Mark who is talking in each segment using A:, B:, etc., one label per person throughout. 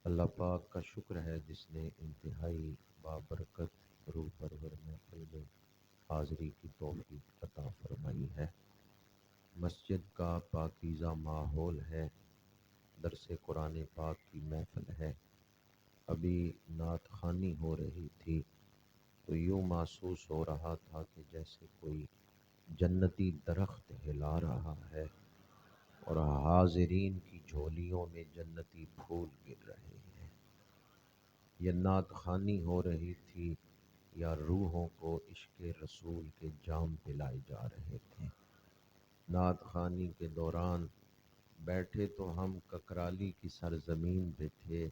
A: اللہ پاک کا شکر ہے جس نے انتہائی بابرکت روح پرور محفل میں حاضری کی توفیق عطا فرمائی ہے۔ مسجد کا پاکیزہ ماحول ہے، درس قرآن پاک کی محفل ہے۔ ابھی نعت خوانی ہو رہی تھی تو یوں محسوس ہو رہا تھا کہ جیسے کوئی جنتی درخت ہلا رہا ہے اور حاضرین کی جھولیوں میں جنتی پھول گر رہے ہیں۔ یہ نعت خوانی ہو رہی تھی یا روحوں کو عشق رسول کے جام پلائے جا رہے تھے؟ نعت خوانی کے دوران بیٹھے تو ہم ککرالی کی سرزمین پہ تھے،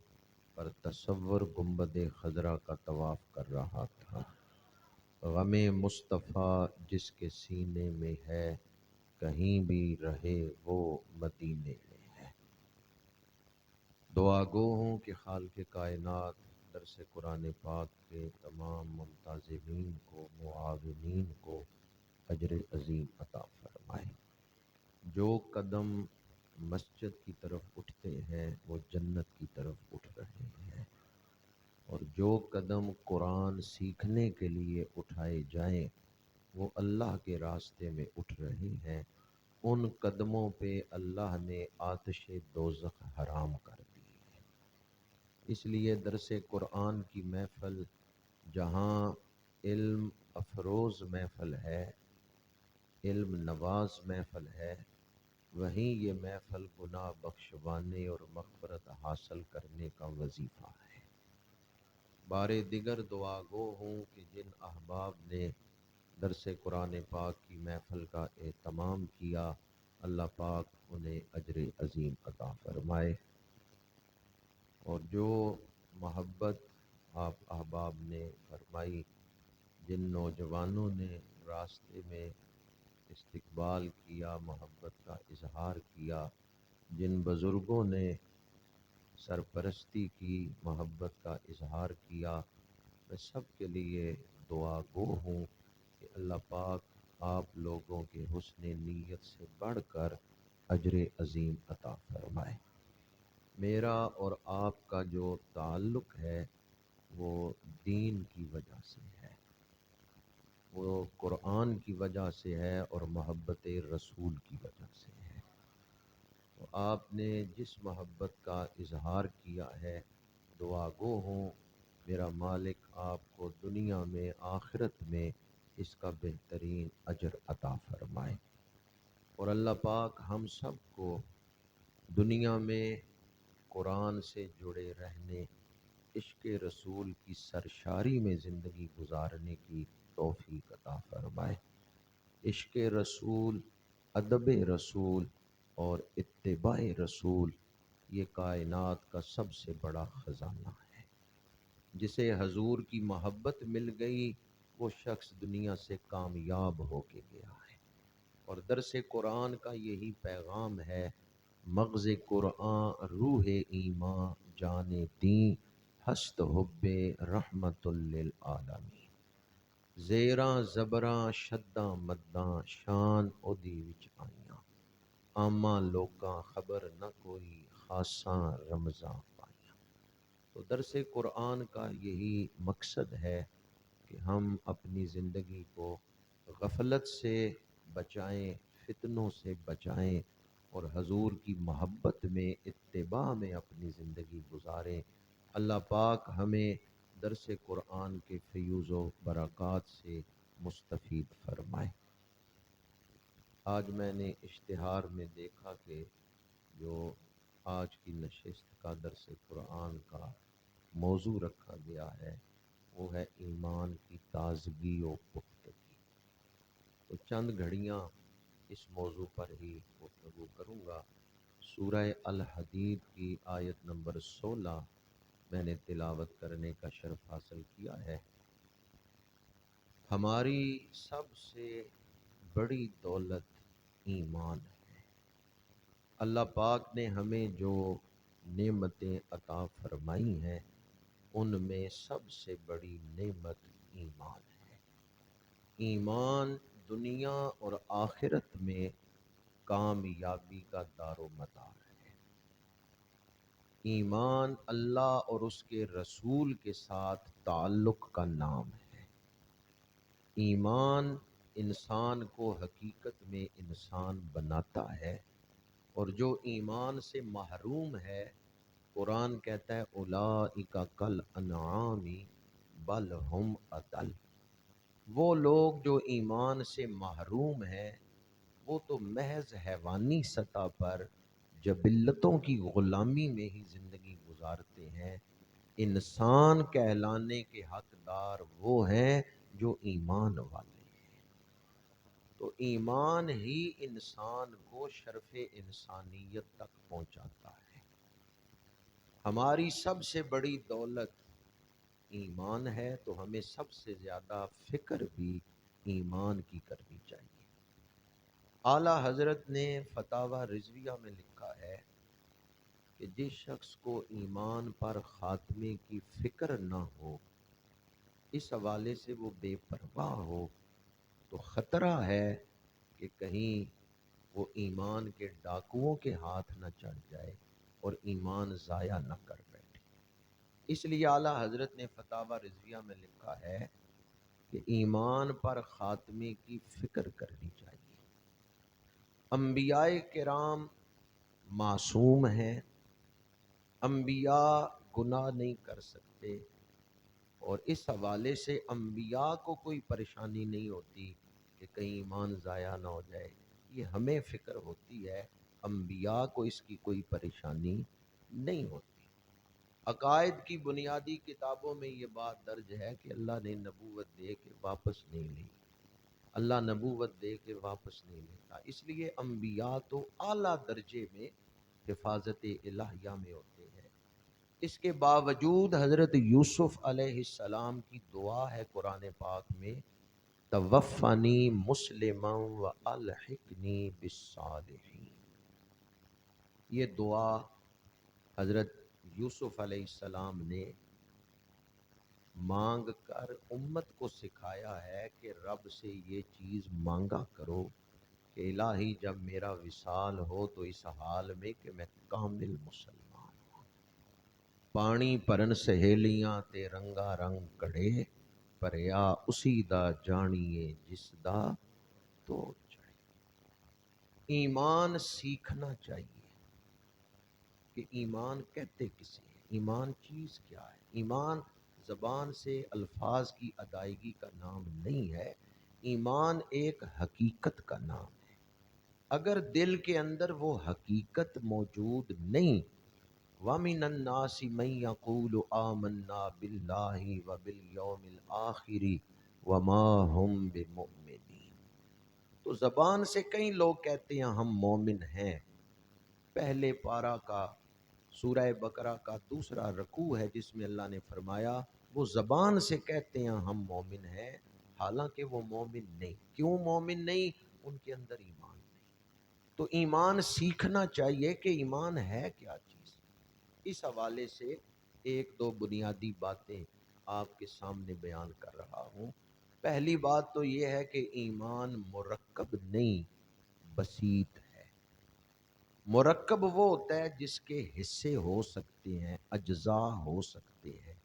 A: پر تصور گنبد خضرا کا طواف کر رہا تھا۔ غم مصطفیٰ جس کے سینے میں ہے، کہیں بھی رہے وہ مدینے میں ہے۔ دعا گو ہوں کہ خالق کائنات درس قرآن پاک کے تمام ملتزمین کو، معاونین کو اجر عظیم عطا فرمائے۔ جو قدم مسجد کی طرف اٹھتے ہیں وہ جنت کی طرف اٹھ رہے ہیں، اور جو قدم قرآن سیکھنے کے لیے اٹھائے جائیں وہ اللہ کے راستے میں اٹھ رہے ہیں۔ ان قدموں پہ اللہ نے آتش دوزخ حرام کر دی ہے۔ اس لیے درس قرآن کی محفل جہاں علم افروز محفل ہے، علم نواز محفل ہے، وہیں یہ محفل گناہ بخشوانے اور مغفرت حاصل کرنے کا وظیفہ ہے۔ بار دیگر دعا گو ہوں کہ جن احباب نے درس قرآن پاک کی محفل کا اہتمام کیا، اللہ پاک انہیں اجر عظیم عطا فرمائے، اور جو محبت آپ احباب نے فرمائی، جن نوجوانوں نے راستے میں استقبال کیا، محبت کا اظہار کیا، جن بزرگوں نے سرپرستی کی، محبت کا اظہار کیا، میں سب کے لیے دعا گو ہوں کہ اللہ پاک آپ لوگوں کے حسن نیت سے بڑھ کر اجر عظیم عطا فرمائے۔ میرا اور آپ کا جو تعلق ہے وہ دین کی وجہ سے ہے، وہ قرآن کی وجہ سے ہے اور محبت رسول کی وجہ سے ہے۔ تو آپ نے جس محبت کا اظہار کیا ہے، دعا گو ہوں میرا مالک آپ کو دنیا میں آخرت میں اس کا بہترین اجر عطا فرمائے، اور اللہ پاک ہم سب کو دنیا میں قرآن سے جڑے رہنے، عشق رسول کی سرشاری میں زندگی گزارنے کی توفیق عطا فرمائے۔ عشق رسول، ادب رسول اور اتباع رسول یہ کائنات کا سب سے بڑا خزانہ ہے۔ جسے حضور کی محبت مل گئی وہ شخص دنیا سے کامیاب ہو کے گیا ہے، اور درس قرآن کا یہی پیغام ہے، مغز قرآن روح ایمان جان دین، ہست حب رحمت للعالمین، زیراں زبراں شداں مداں شان اودی وچ آئیاں، عاماں لوکاں خبر نہ کوئی خاصاں رمضاں پائیاں۔ تو درس قرآن کا یہی مقصد ہے کہ ہم اپنی زندگی کو غفلت سے بچائیں، فتنوں سے بچائیں، اور حضور کی محبت میں، اتباع میں اپنی زندگی گزاریں۔ اللہ پاک ہمیں درس قرآن کے فیوز و برکات سے مستفید فرمائے۔ آج میں نے اشتہار میں دیکھا کہ جو آج کی نشست کا درس قرآن کا موضوع رکھا گیا ہے وہ ہے ایمان کی تازگی و پختگی۔ تو چند گھڑیاں اس موضوع پر ہی گفتگو کروں گا۔ سورہ الحدید کی آیت نمبر 16 میں نے تلاوت کرنے کا شرف حاصل کیا ہے۔ ہماری سب سے بڑی دولت ایمان ہے۔ اللہ پاک نے ہمیں جو نعمتیں عطا فرمائی ہیں ان میں سب سے بڑی نعمت ایمان ہے۔ ایمان دنیا اور آخرت میں کامیابی کا دار و مدار ہے۔ ایمان اللہ اور اس کے رسول کے ساتھ تعلق کا نام ہے۔ ایمان انسان کو حقیقت میں انسان بناتا ہے، اور جو ایمان سے محروم ہے، قرآن کہتا ہے اولئک کالانعام بل ہم اضل۔ وہ لوگ جو ایمان سے محروم ہیں وہ تو محض حیوانی سطح پر جبلتوں کی غلامی میں ہی زندگی گزارتے ہیں۔ انسان کہلانے کے حقدار وہ ہیں جو ایمان والے ہیں۔ تو ایمان ہی انسان کو شرف انسانیت تک پہنچاتا ہے۔ ہماری سب سے بڑی دولت ایمان ہے، تو ہمیں سب سے زیادہ فکر بھی ایمان کی کرنی چاہیے۔ اعلیٰ حضرت نے فتاوی رضویہ میں لکھا ہے کہ جس شخص کو ایمان پر خاتمے کی فکر نہ ہو، اس حوالے سے وہ بے پرواہ ہو، تو خطرہ ہے کہ کہیں وہ ایمان کے ڈاکوؤں کے ہاتھ نہ چڑھ جائے اور ایمان ضائع نہ کر بیٹھے۔ اس لیے اعلیٰ حضرت نے فتاوی رضویہ میں لکھا ہے کہ ایمان پر خاتمے کی فکر کرنی چاہیے۔ انبیاء کرام معصوم ہیں، انبیاء گناہ نہیں کر سکتے، اور اس حوالے سے انبیاء کو کوئی پریشانی نہیں ہوتی کہ کہیں ایمان ضائع نہ ہو جائے۔ یہ ہمیں فکر ہوتی ہے، انبیاء کو اس کی کوئی پریشانی نہیں ہوتی۔ عقائد کی بنیادی کتابوں میں یہ بات درج ہے کہ اللہ نے نبوت دے کے واپس نہیں لی، اللہ نبوت دے کے واپس نہیں لیتا۔ اس لیے انبیاء تو اعلیٰ درجے میں حفاظت الہیہ میں ہوتے ہیں۔ اس کے باوجود حضرت یوسف علیہ السلام کی دعا ہے قرآن پاک میں، توفنی مسلما والحقنی بالصالحین۔ یہ دعا حضرت یوسف علیہ السلام نے مانگ کر امت کو سکھایا ہے کہ رب سے یہ چیز مانگا کرو کہ الہی جب میرا وصال ہو تو اس حال میں کہ میں کامل مسلمان ہوں۔ پانی پرن سہیلیاں تے رنگا رنگ کڑے، پریا اسی دا جانیے جس دا تو چڑھے۔ ایمان سیکھنا چاہیے کہ ایمان کہتے کسے ہیں، ایمان چیز کیا ہے۔ ایمان زبان سے الفاظ کی ادائیگی کا نام نہیں ہے، ایمان ایک حقیقت کا نام ہے۔ اگر دل کے اندر وہ حقیقت موجود نہیں، وَمِنَ النَّاسِ مَن يَقُولُ آمَنَّا بِاللَّهِ وَبِالْيَوْمِ الْآخِرِ وَمَا هُمْ بِمُؤْمِنِينَ، تو زبان سے کئی لوگ کہتے ہیں ہم مومن ہیں۔ پہلے پارہ کا سورہ بقرہ کا دوسرا رکوع ہے جس میں اللہ نے فرمایا وہ زبان سے کہتے ہیں ہم مومن ہیں، حالانکہ وہ مومن نہیں۔ کیوں مومن نہیں؟ ان کے اندر ایمان نہیں۔ تو ایمان سیکھنا چاہیے کہ ایمان ہے کیا چیز۔ اس حوالے سے ایک دو بنیادی باتیں آپ کے سامنے بیان کر رہا ہوں۔ پہلی بات تو یہ ہے کہ ایمان مرکب نہیں، بسیط ہے۔ مرکب وہ ہوتا ہے جس کے حصے ہو سکتے ہیں، اجزاء ہو سکتے ہیں،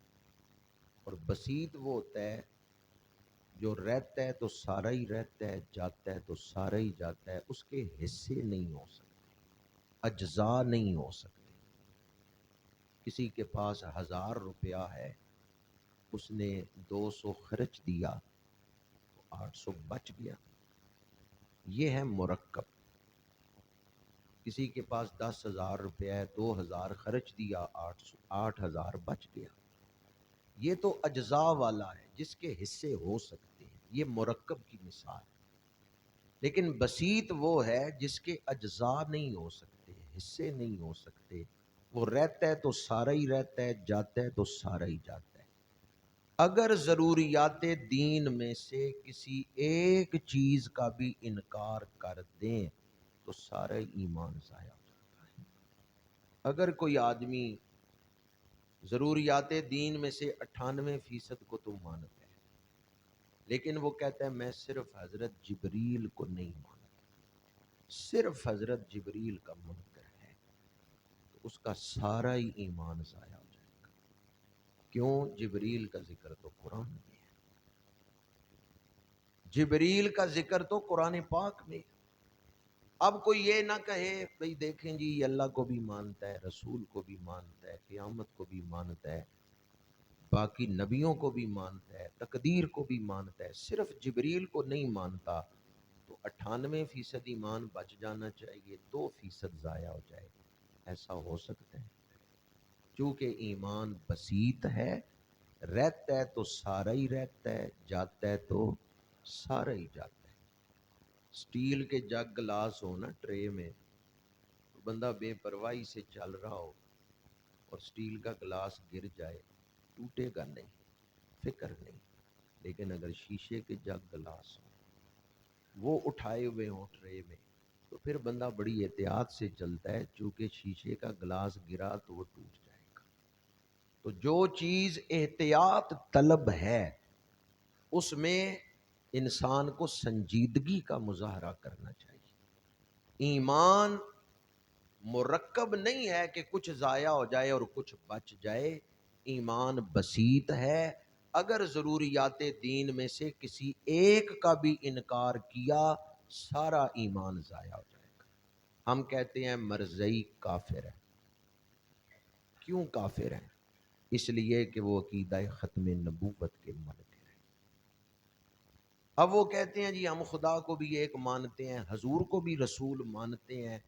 A: اور بسیط وہ ہوتا ہے جو رہتا ہے تو سارا ہی رہتا ہے، جاتا ہے تو سارا ہی جاتا ہے، اس کے حصے نہیں ہو سکتے، اجزاء نہیں ہو سکتے۔ کسی کے پاس 1000 روپیہ ہے، اس نے 200 خرچ دیا تو 800 بچ گیا، یہ ہے مرکب۔ کسی کے پاس 10,000 روپے ہے، 2000 خرچ دیا، 8000 بچ گیا، یہ تو اجزاء والا ہے جس کے حصے ہو سکتے ہیں، یہ مرکب کی مثال ہے۔ لیکن بسیط وہ ہے جس کے اجزاء نہیں ہو سکتے، حصے نہیں ہو سکتے، وہ رہتا ہے تو سارا ہی رہتا ہے، جاتا ہے تو سارا ہی جاتا ہے۔ اگر ضروریات دین میں سے کسی ایک چیز کا بھی انکار کر دیں تو سارا ایمان ضائع ہو جاتا ہے۔ اگر کوئی آدمی ضروریات دین میں سے 98% کو تو مانتا ہے، لیکن وہ کہتا ہے میں صرف حضرت جبریل کو نہیں مانتا، صرف حضرت جبریل کا منکر ہے، تو اس کا سارا ہی ایمان ضائع ہو جائے گا۔ کیوں؟ جبریل کا ذکر تو قرآن میں ہے، جبریل کا ذکر تو قرآن پاک میں ہے۔ اب کوئی یہ نہ کہے بھئی دیکھیں جی یہ اللہ کو بھی مانتا ہے، رسول کو بھی مانتا ہے، قیامت کو بھی مانتا ہے، باقی نبیوں کو بھی مانتا ہے، تقدیر کو بھی مانتا ہے، صرف جبریل کو نہیں مانتا، تو 98% ایمان بچ جانا چاہیے، 2% ضائع ہو جائے۔ ایسا ہو سکتا ہے؟ چونکہ ایمان بسیط ہے، رہتا ہے تو سارا ہی رہتا ہے، جاتا ہے تو سارا ہی جاتا ہے۔ سٹیل کے جگ گلاس ہو نا ٹرے میں، تو بندہ بے پرواہی سے چل رہا ہو اور سٹیل کا گلاس گر جائے، ٹوٹے گا نہیں، فکر نہیں۔ لیکن اگر شیشے کے جگ گلاس ہو، وہ اٹھائے ہوئے ہوں ٹرے میں، تو پھر بندہ بڑی احتیاط سے چلتا ہے، چونکہ شیشے کا گلاس گرا تو وہ ٹوٹ جائے گا۔ تو جو چیز احتیاط طلب ہے اس میں انسان کو سنجیدگی کا مظاہرہ کرنا چاہیے۔ ایمان مرکب نہیں ہے کہ کچھ ضائع ہو جائے اور کچھ بچ جائے، ایمان بسیط ہے۔ اگر ضروریات دین میں سے کسی ایک کا بھی انکار کیا، سارا ایمان ضائع ہو جائے گا۔ ہم کہتے ہیں مرزئی کافر ہے۔ کیوں کافر ہے؟ اس لیے کہ وہ عقیدہ ختم نبوت کے منکر ہے۔ اب وہ کہتے ہیں جی ہم خدا کو بھی ایک مانتے ہیں، حضور کو بھی رسول مانتے ہیں،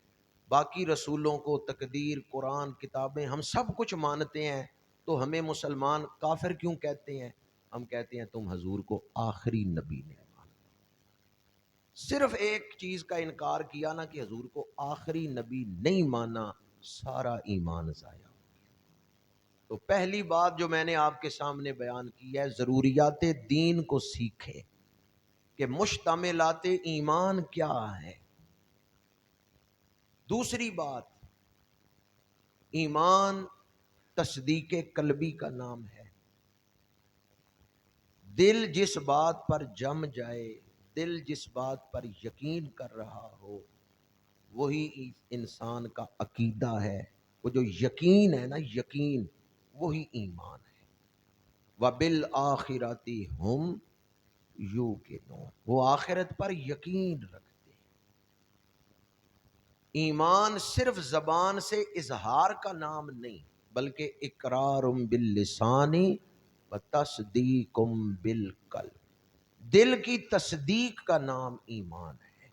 A: باقی رسولوں کو، تقدیر، قرآن، کتابیں، ہم سب کچھ مانتے ہیں، تو ہمیں مسلمان کافر کیوں کہتے ہیں؟ ہم کہتے ہیں تم حضور کو آخری نبی نہیں مانا، صرف ایک چیز کا انکار کیا نا کہ حضور کو آخری نبی نہیں مانا، سارا ایمان ضائع ہو گیا۔ تو پہلی بات جو میں نے آپ کے سامنے بیان کی ہے، ضروریات دین کو سیکھیں کہ مشتملات ایمان کیا ہے۔ دوسری بات، ایمان تصدیق قلبی کا نام ہے۔ دل جس بات پر جم جائے، دل جس بات پر یقین کر رہا ہو، وہی انسان کا عقیدہ ہے۔ وہ جو یقین ہے نا، یقین، وہی ایمان ہے۔ وَبِالْآخِرَةِ هُمْ یوقنون، وہ آخرت پر یقین رکھتے ہیں۔ ایمان صرف زبان سے اظہار کا نام نہیں، بلکہ اقرار باللسان و تصدیق بالقلب، دل کی تصدیق کا نام ایمان ہے۔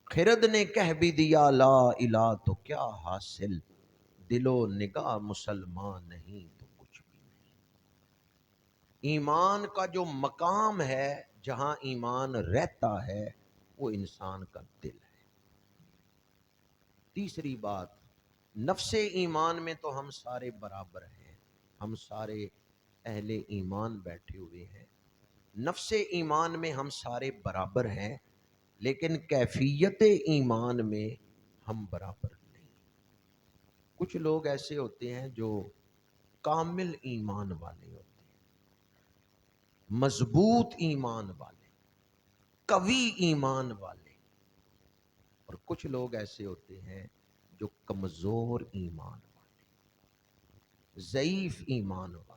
A: خرد نے کہہ بھی دیا لا الہ تو کیا حاصل، دل و نگاہ مسلمان نہیں تو کچھ بھی نہیں۔ ایمان کا جو مقام ہے، جہاں ایمان رہتا ہے، وہ انسان کا دل ہے۔ تیسری بات، نفس ایمان میں تو ہم سارے برابر ہیں، ہم سارے اہل ایمان بیٹھے ہوئے ہیں، نفس ایمان میں ہم سارے برابر ہیں، لیکن کیفیت ایمان میں ہم برابر نہیں۔ کچھ لوگ ایسے ہوتے ہیں جو کامل ایمان والے ہوتے ہیں، مضبوط ایمان والے، قوی ایمان والے، اور کچھ لوگ ایسے ہوتے ہیں جو کمزور ایمان والے، ضعیف ایمان والے۔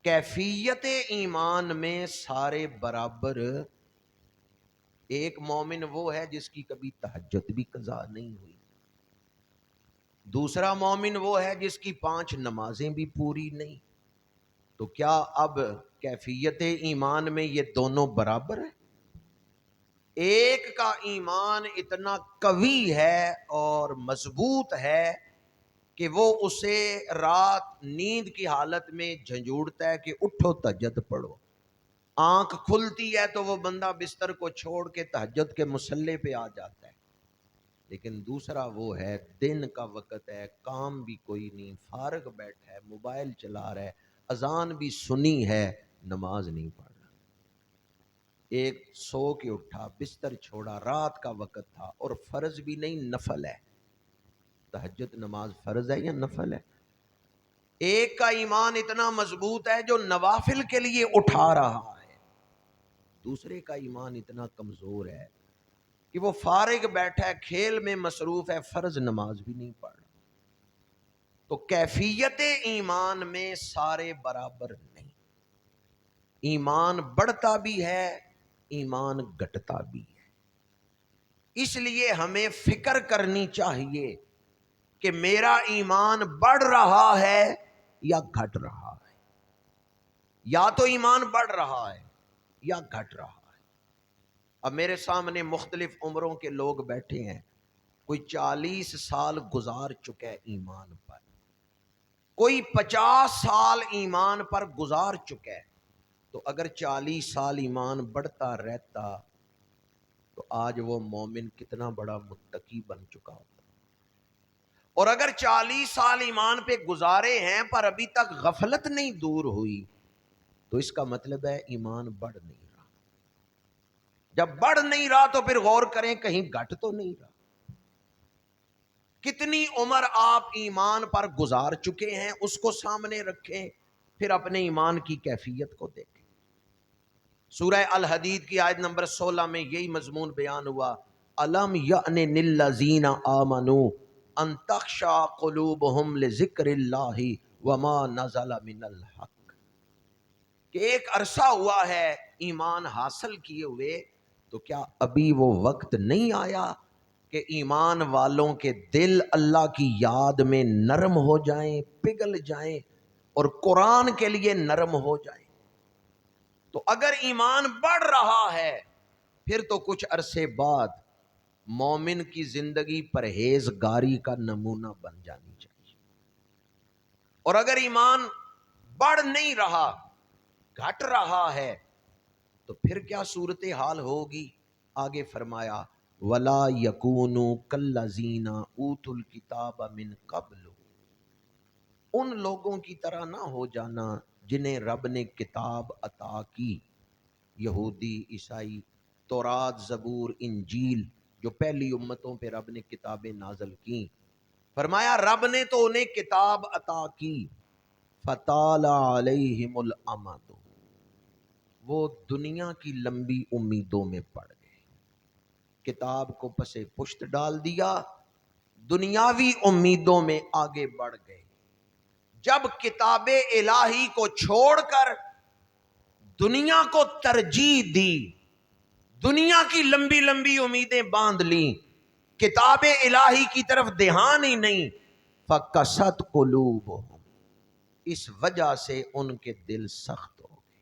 A: کیفیت ایمان میں سارے برابر۔ ایک مومن وہ ہے جس کی کبھی تہجد بھی قضا نہیں ہوئی، دوسرا مومن وہ ہے جس کی 5 نمازیں بھی پوری نہیں۔ تو کیا اب کیفیت ایمان میں یہ دونوں برابر ہیں؟ ایک کا ایمان اتنا قوی ہے اور مضبوط ہے کہ وہ اسے رات نیند کی حالت میں جھنجھوڑتا ہے کہ اٹھو تہجد پڑھو، آنکھ کھلتی ہے تو وہ بندہ بستر کو چھوڑ کے تہجد کے مصلے پہ آ جاتا ہے۔ لیکن دوسرا وہ ہے، دن کا وقت ہے، کام بھی کوئی نہیں، فارغ بیٹھا ہے، موبائل چلا رہا ہے، اذان بھی سنی ہے، نماز نہیں پڑھ رہا۔ ایک سو کے اٹھا، بستر چھوڑا، رات کا وقت تھا، اور فرض بھی نہیں، نفل ہے۔ تہجد نماز فرض ہے یا نفل ہے؟ ایک کا ایمان اتنا مضبوط ہے جو نوافل کے لیے اٹھا رہا ہے، دوسرے کا ایمان اتنا کمزور ہے کہ وہ فارغ بیٹھا ہے، کھیل میں مصروف ہے، فرض نماز بھی نہیں پڑھ رہا۔ تو کیفیت ایمان میں سارے برابر نہیں، ایمان بڑھتا بھی ہے، ایمان گھٹتا بھی ہے۔ اس لیے ہمیں فکر کرنی چاہیے کہ میرا ایمان بڑھ رہا ہے یا گھٹ رہا ہے، یا تو ایمان بڑھ رہا ہے یا گھٹ رہا ہے۔ اب میرے سامنے مختلف عمروں کے لوگ بیٹھے ہیں، کوئی 40 سال گزار چکا ہے ایمان پر، کوئی 50 سال ایمان پر گزار چکا ہے۔ تو اگر 40 سال ایمان بڑھتا رہتا تو آج وہ مومن کتنا بڑا متقی بن چکا ہوتا۔ اور اگر 40 سال ایمان پہ گزارے ہیں پر ابھی تک غفلت نہیں دور ہوئی تو اس کا مطلب ہے ایمان بڑھ نہیں رہا۔ جب بڑھ نہیں رہا تو پھر غور کریں کہیں گھٹ تو نہیں رہا۔ کتنی عمر آپ ایمان پر گزار چکے ہیں اس کو سامنے رکھیں، پھر اپنے ایمان کی کیفیت کو دیکھیں۔ سورہ الحدید کی آیت نمبر 16 میں یہی مضمون بیان ہوا، الم یأن للذین آمنوا ان تخشع قلوبہم لذکر اللہ وما نزل من الحق، کہ ایک عرصہ ہوا ہے ایمان حاصل کیے ہوئے، تو کیا ابھی وہ وقت نہیں آیا کہ ایمان والوں کے دل اللہ کی یاد میں نرم ہو جائیں، پگھل جائیں اور قرآن کے لیے نرم ہو جائیں؟ تو اگر ایمان بڑھ رہا ہے پھر تو کچھ عرصے بعد مومن کی زندگی پرہیزگاری کا نمونہ بن جانی چاہیے، اور اگر ایمان بڑھ نہیں رہا، گھٹ رہا ہے، تو پھر کیا صورتحال ہوگی؟ آگے فرمایا وَلَا يَكُونُوا كَالَّذِينَ أُوتُوا الْكِتَابَ مِن قَبْلُ، ان لوگوں کی طرح نہ ہو جانا جنہیں رب نے کتاب عطا کی، یہودی، عیسائی، تورات، زبور، انجیل، جو پہلی امتوں پہ رب نے کتابیں نازل کی۔ فرمایا رب نے تو انہیں کتاب عطا کی، فَطَالَ عَلَيْهِمُ الْأَمَدُ، وہ دنیا کی لمبی امیدوں میں پڑ گئے، کتاب کو پسے پشت ڈال دیا، دنیاوی امیدوں میں آگے بڑھ گئے۔ جب کتاب الہی کو چھوڑ کر دنیا کو ترجیح دی، دنیا کی لمبی لمبی امیدیں باندھ لیں، کتاب الہی کی طرف دھیان ہی نہیں، فَقَسَتْ قُلُوبُهُمْ، اس وجہ سے ان کے دل سخت ہو گئے۔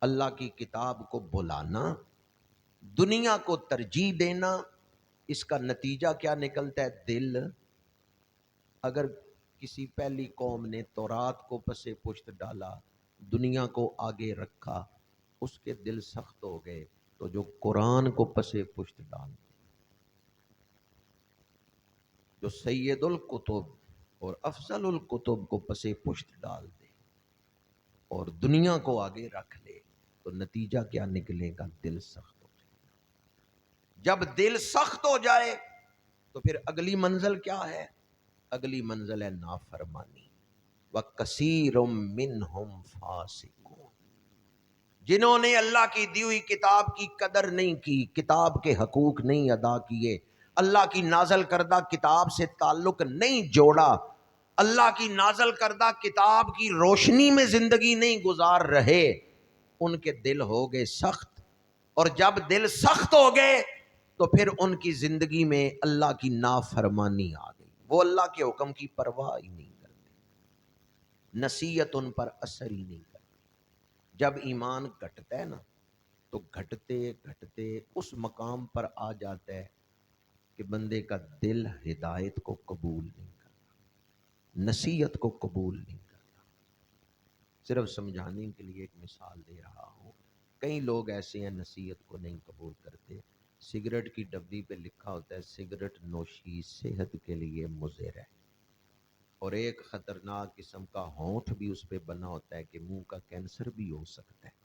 A: اللہ کی کتاب کو بلانا، دنیا کو ترجیح دینا، اس کا نتیجہ کیا نکلتا ہے؟ دل، اگر کسی پہلی قوم نے تورات کو پسے پشت ڈالا، دنیا کو آگے رکھا، اس کے دل سخت ہو گئے، تو جو قرآن کو پسے پشت ڈال دے، جو سید الکتب اور افضل الکتب کو پسے پشت ڈال دے اور دنیا کو آگے رکھ لے، تو نتیجہ کیا نکلے گا؟ دل سخت ہو جائے گا۔ جب دل سخت ہو جائے تو پھر اگلی منزل کیا ہے؟ اگلی منزل ہے نافرمانی۔ وَكَثِيرٌ مِّنْهُمْ فَاسِقُونَ، جنہوں نے اللہ کی دی ہوئی کتاب کی قدر نہیں کی، کتاب کے حقوق نہیں ادا کیے، اللہ کی نازل کردہ کتاب سے تعلق نہیں جوڑا، اللہ کی نازل کردہ کتاب کی روشنی میں زندگی نہیں گزار رہے، ان کے دل ہو گئے سخت، اور جب دل سخت ہو گئے تو پھر ان کی زندگی میں اللہ کی نافرمانی آ گئی، وہ اللہ کے حکم کی پرواہ ہی نہیں کرتے، نصیحت ان پر اثر ہی نہیں کرتی۔ جب ایمان گھٹتا ہے نا تو گھٹتے گھٹتے اس مقام پر آ جاتا ہے کہ بندے کا دل ہدایت کو قبول نہیں کرتا، نصیحت کو قبول نہیں کرتا۔ صرف سمجھانے کے لیے ایک مثال دے رہا ہوں، کئی لوگ ایسے ہیں نصیحت کو نہیں قبول کرتے۔ سگریٹ کی ڈبی پہ لکھا ہوتا ہے سگریٹ نوشی صحت کے لیے مضر ہے، اور ایک خطرناک قسم کا ہونٹ بھی اس پہ بنا ہوتا ہے کہ منہ کا کینسر بھی ہو سکتا ہے۔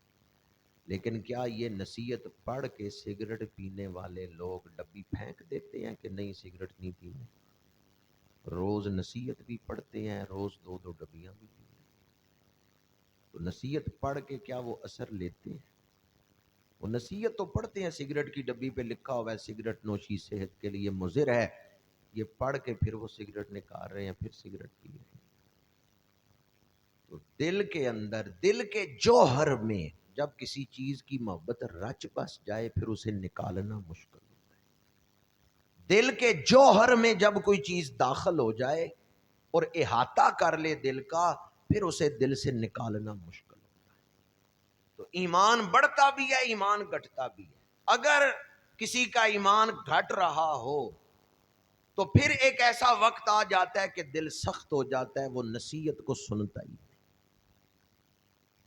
A: لیکن کیا یہ نصیحت پڑھ کے سگریٹ پینے والے لوگ ڈبی پھینک دیتے ہیں کہ نہیں سگریٹ نہیں پینے؟ روز نصیحت بھی پڑھتے ہیں، روز 2 ڈبیاں بھی پیتے ہیں، تو نصیحت پڑھ کے کیا وہ اثر لیتے ہیں؟ وہ نصیحت تو پڑھتے ہیں، سگریٹ کی ڈبی پہ لکھا ہوا ہے سگریٹ نوشی صحت کے لیے مضر ہے، یہ پڑھ کے پھر وہ سگریٹ نکال رہے ہیں، پھر سگریٹ پی رہے ہیں۔ تو دل کے اندر، دل کے جوہر میں جب کسی چیز کی محبت رچ بس جائے پھر اسے نکالنا مشکل ہوتا ہے۔ دل کے جوہر میں جب کوئی چیز داخل ہو جائے اور احاطہ کر لے دل کا، پھر اسے دل سے نکالنا مشکل ہوتا ہے۔ تو ایمان بڑھتا بھی ہے، ایمان گھٹتا بھی ہے۔ اگر کسی کا ایمان گھٹ رہا ہو تو پھر ایک ایسا وقت آ جاتا ہے کہ دل سخت ہو جاتا ہے، وہ نصیحت کو سنتا ہی نہیں۔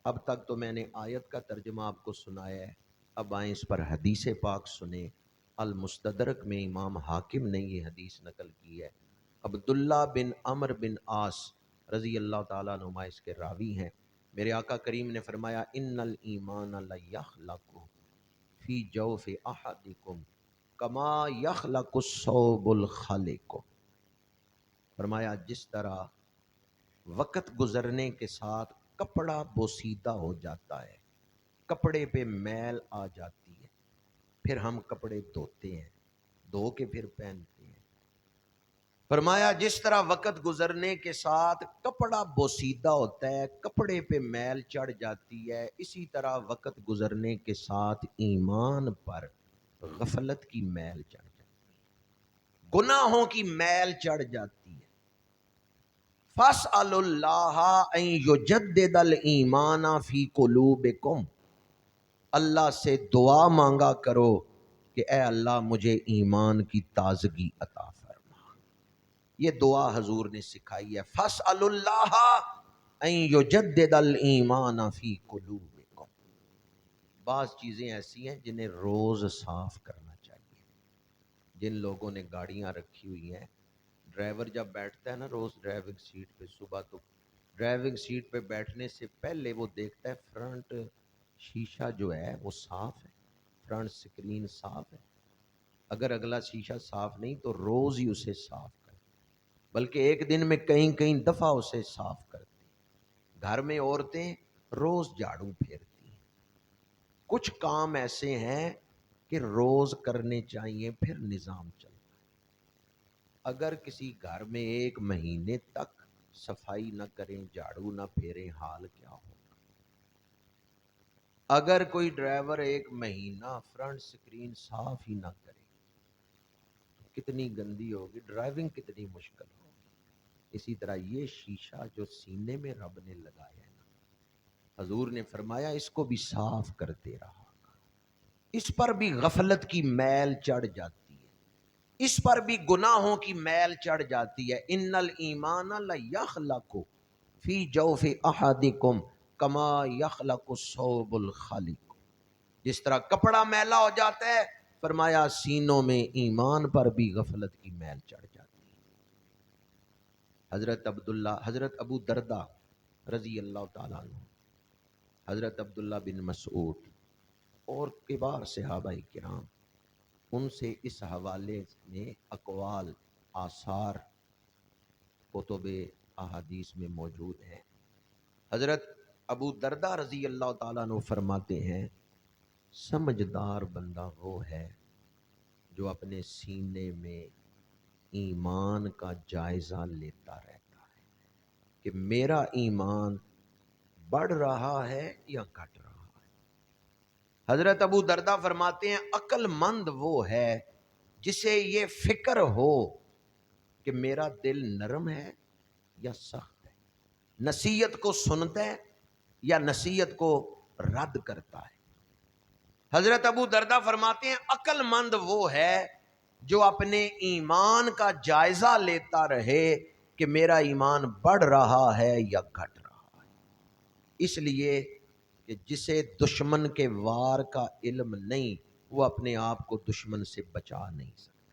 A: اب تک تو میں نے آیت کا ترجمہ آپ کو سنایا ہے، اب آئیں اس پر حدیث پاک سنیں۔ المستدرک میں امام حاکم نے یہ حدیث نقل کی ہے۔ عبداللہ بن عمر بن عاص رضی اللہ تعالیٰ عنہما اس کے راوی ہیں۔ میرے آقا کریم نے فرمایا ان الایمان لیخلق فی جوف احدکم کما یخلق الثوب الخالق۔ فرمایا جس طرح وقت گزرنے کے ساتھ کپڑا بوسیدہ ہو جاتا ہے، کپڑے پہ میل آ جاتی ہے، پھر ہم کپڑے دھوتے ہیں، دھو کے پھر پہنتے ہیں۔ فرمایا جس طرح وقت گزرنے کے ساتھ کپڑا بوسیدہ ہوتا ہے، کپڑے پہ میل چڑھ جاتی ہے، اسی طرح وقت گزرنے کے ساتھ ایمان پر غفلت کی میل چڑھ جاتی ہے، گناہوں کی میل چڑھ جاتی ہے۔ فَاسْأَلُوا اللَّهَ أَن يُجَدِّدَ الْإِيمَانَ فِي قُلُوبِكُمْ، اللہ سے دعا مانگا کرو کہ اے اللہ مجھے ایمان کی تازگی عطا فرما۔ یہ دعا حضور نے سکھائی ہے، فَاسْأَلُوا اللَّهَ أَن يُجَدِّدَ الْإِيمَانَ فِي قُلُوبِكُمْ۔ بعض چیزیں ایسی ہیں جنہیں روز صاف کرنا چاہیے۔ جن لوگوں نے گاڑیاں رکھی ہوئی ہیں، ڈرائیور جب بیٹھتا ہے نا روز ڈرائیونگ سیٹ پہ صبح، تو ڈرائیونگ سیٹ پہ بیٹھنے سے پہلے وہ دیکھتا ہے فرنٹ شیشہ جو ہے وہ صاف ہے، فرنٹ سکرین صاف ہے۔ اگر اگلا شیشہ صاف نہیں تو روز ہی اسے صاف کرے، بلکہ ایک دن میں کئی کئی دفعہ اسے صاف کرتے ہیں۔ گھر میں عورتیں روز جھاڑو پھیرتی ہیں۔ کچھ کام ایسے ہیں کہ روز کرنے چاہیے، پھر نظام چلتا ہے۔ اگر کسی گھر میں ایک مہینے تک صفائی نہ کریں، جھاڑو نہ پھیریں، حال کیا ہوگا؟ اگر کوئی ڈرائیور ایک مہینہ فرنٹ سکرین صاف ہی نہ کرے تو کتنی گندی ہوگی، ڈرائیونگ کتنی مشکل ہوگی۔ اسی طرح یہ شیشہ جو سینے میں رب نے لگایا ہے نا، حضور نے فرمایا اس کو بھی صاف کرتے رہا، اس پر بھی غفلت کی میل چڑھ جاتی ہے، اس پر بھی گناہوں کی میل چڑھ جاتی ہے۔ ان الایمان لیخلق فی جوف احدکم کما یخلق الثوب الخالق۔ جس طرح کپڑا میلا ہو جاتا ہے، فرمایا سینوں میں ایمان پر بھی غفلت کی میل چڑھ جاتی ہے۔ حضرت ابو دردہ رضی اللہ تعالیٰ عنہ، حضرت عبداللہ بن مسعود اور کبار صحابہ کرام، ان سے اس حوالے میں اقوال آثار کتب احادیث میں موجود ہیں۔ حضرت ابو دردہ رضی اللہ تعالیٰ عنہ فرماتے ہیں سمجھدار بندہ وہ ہے جو اپنے سینے میں ایمان کا جائزہ لیتا رہتا ہے کہ میرا ایمان بڑھ رہا ہے یا گھٹ رہا ہے۔ حضرت ابو دردہ فرماتے ہیں عقل مند وہ ہے جسے یہ فکر ہو کہ میرا دل نرم ہے یا سخت ہے، نصیحت کو سنتا ہے یا نصیحت کو رد کرتا ہے۔ حضرت ابو دردہ فرماتے ہیں عقل مند وہ ہے جو اپنے ایمان کا جائزہ لیتا رہے کہ میرا ایمان بڑھ رہا ہے یا گھٹ رہا ہے۔ اس لیے کہ جسے دشمن کے وار کا علم نہیں، وہ اپنے آپ کو دشمن سے بچا نہیں سکتا۔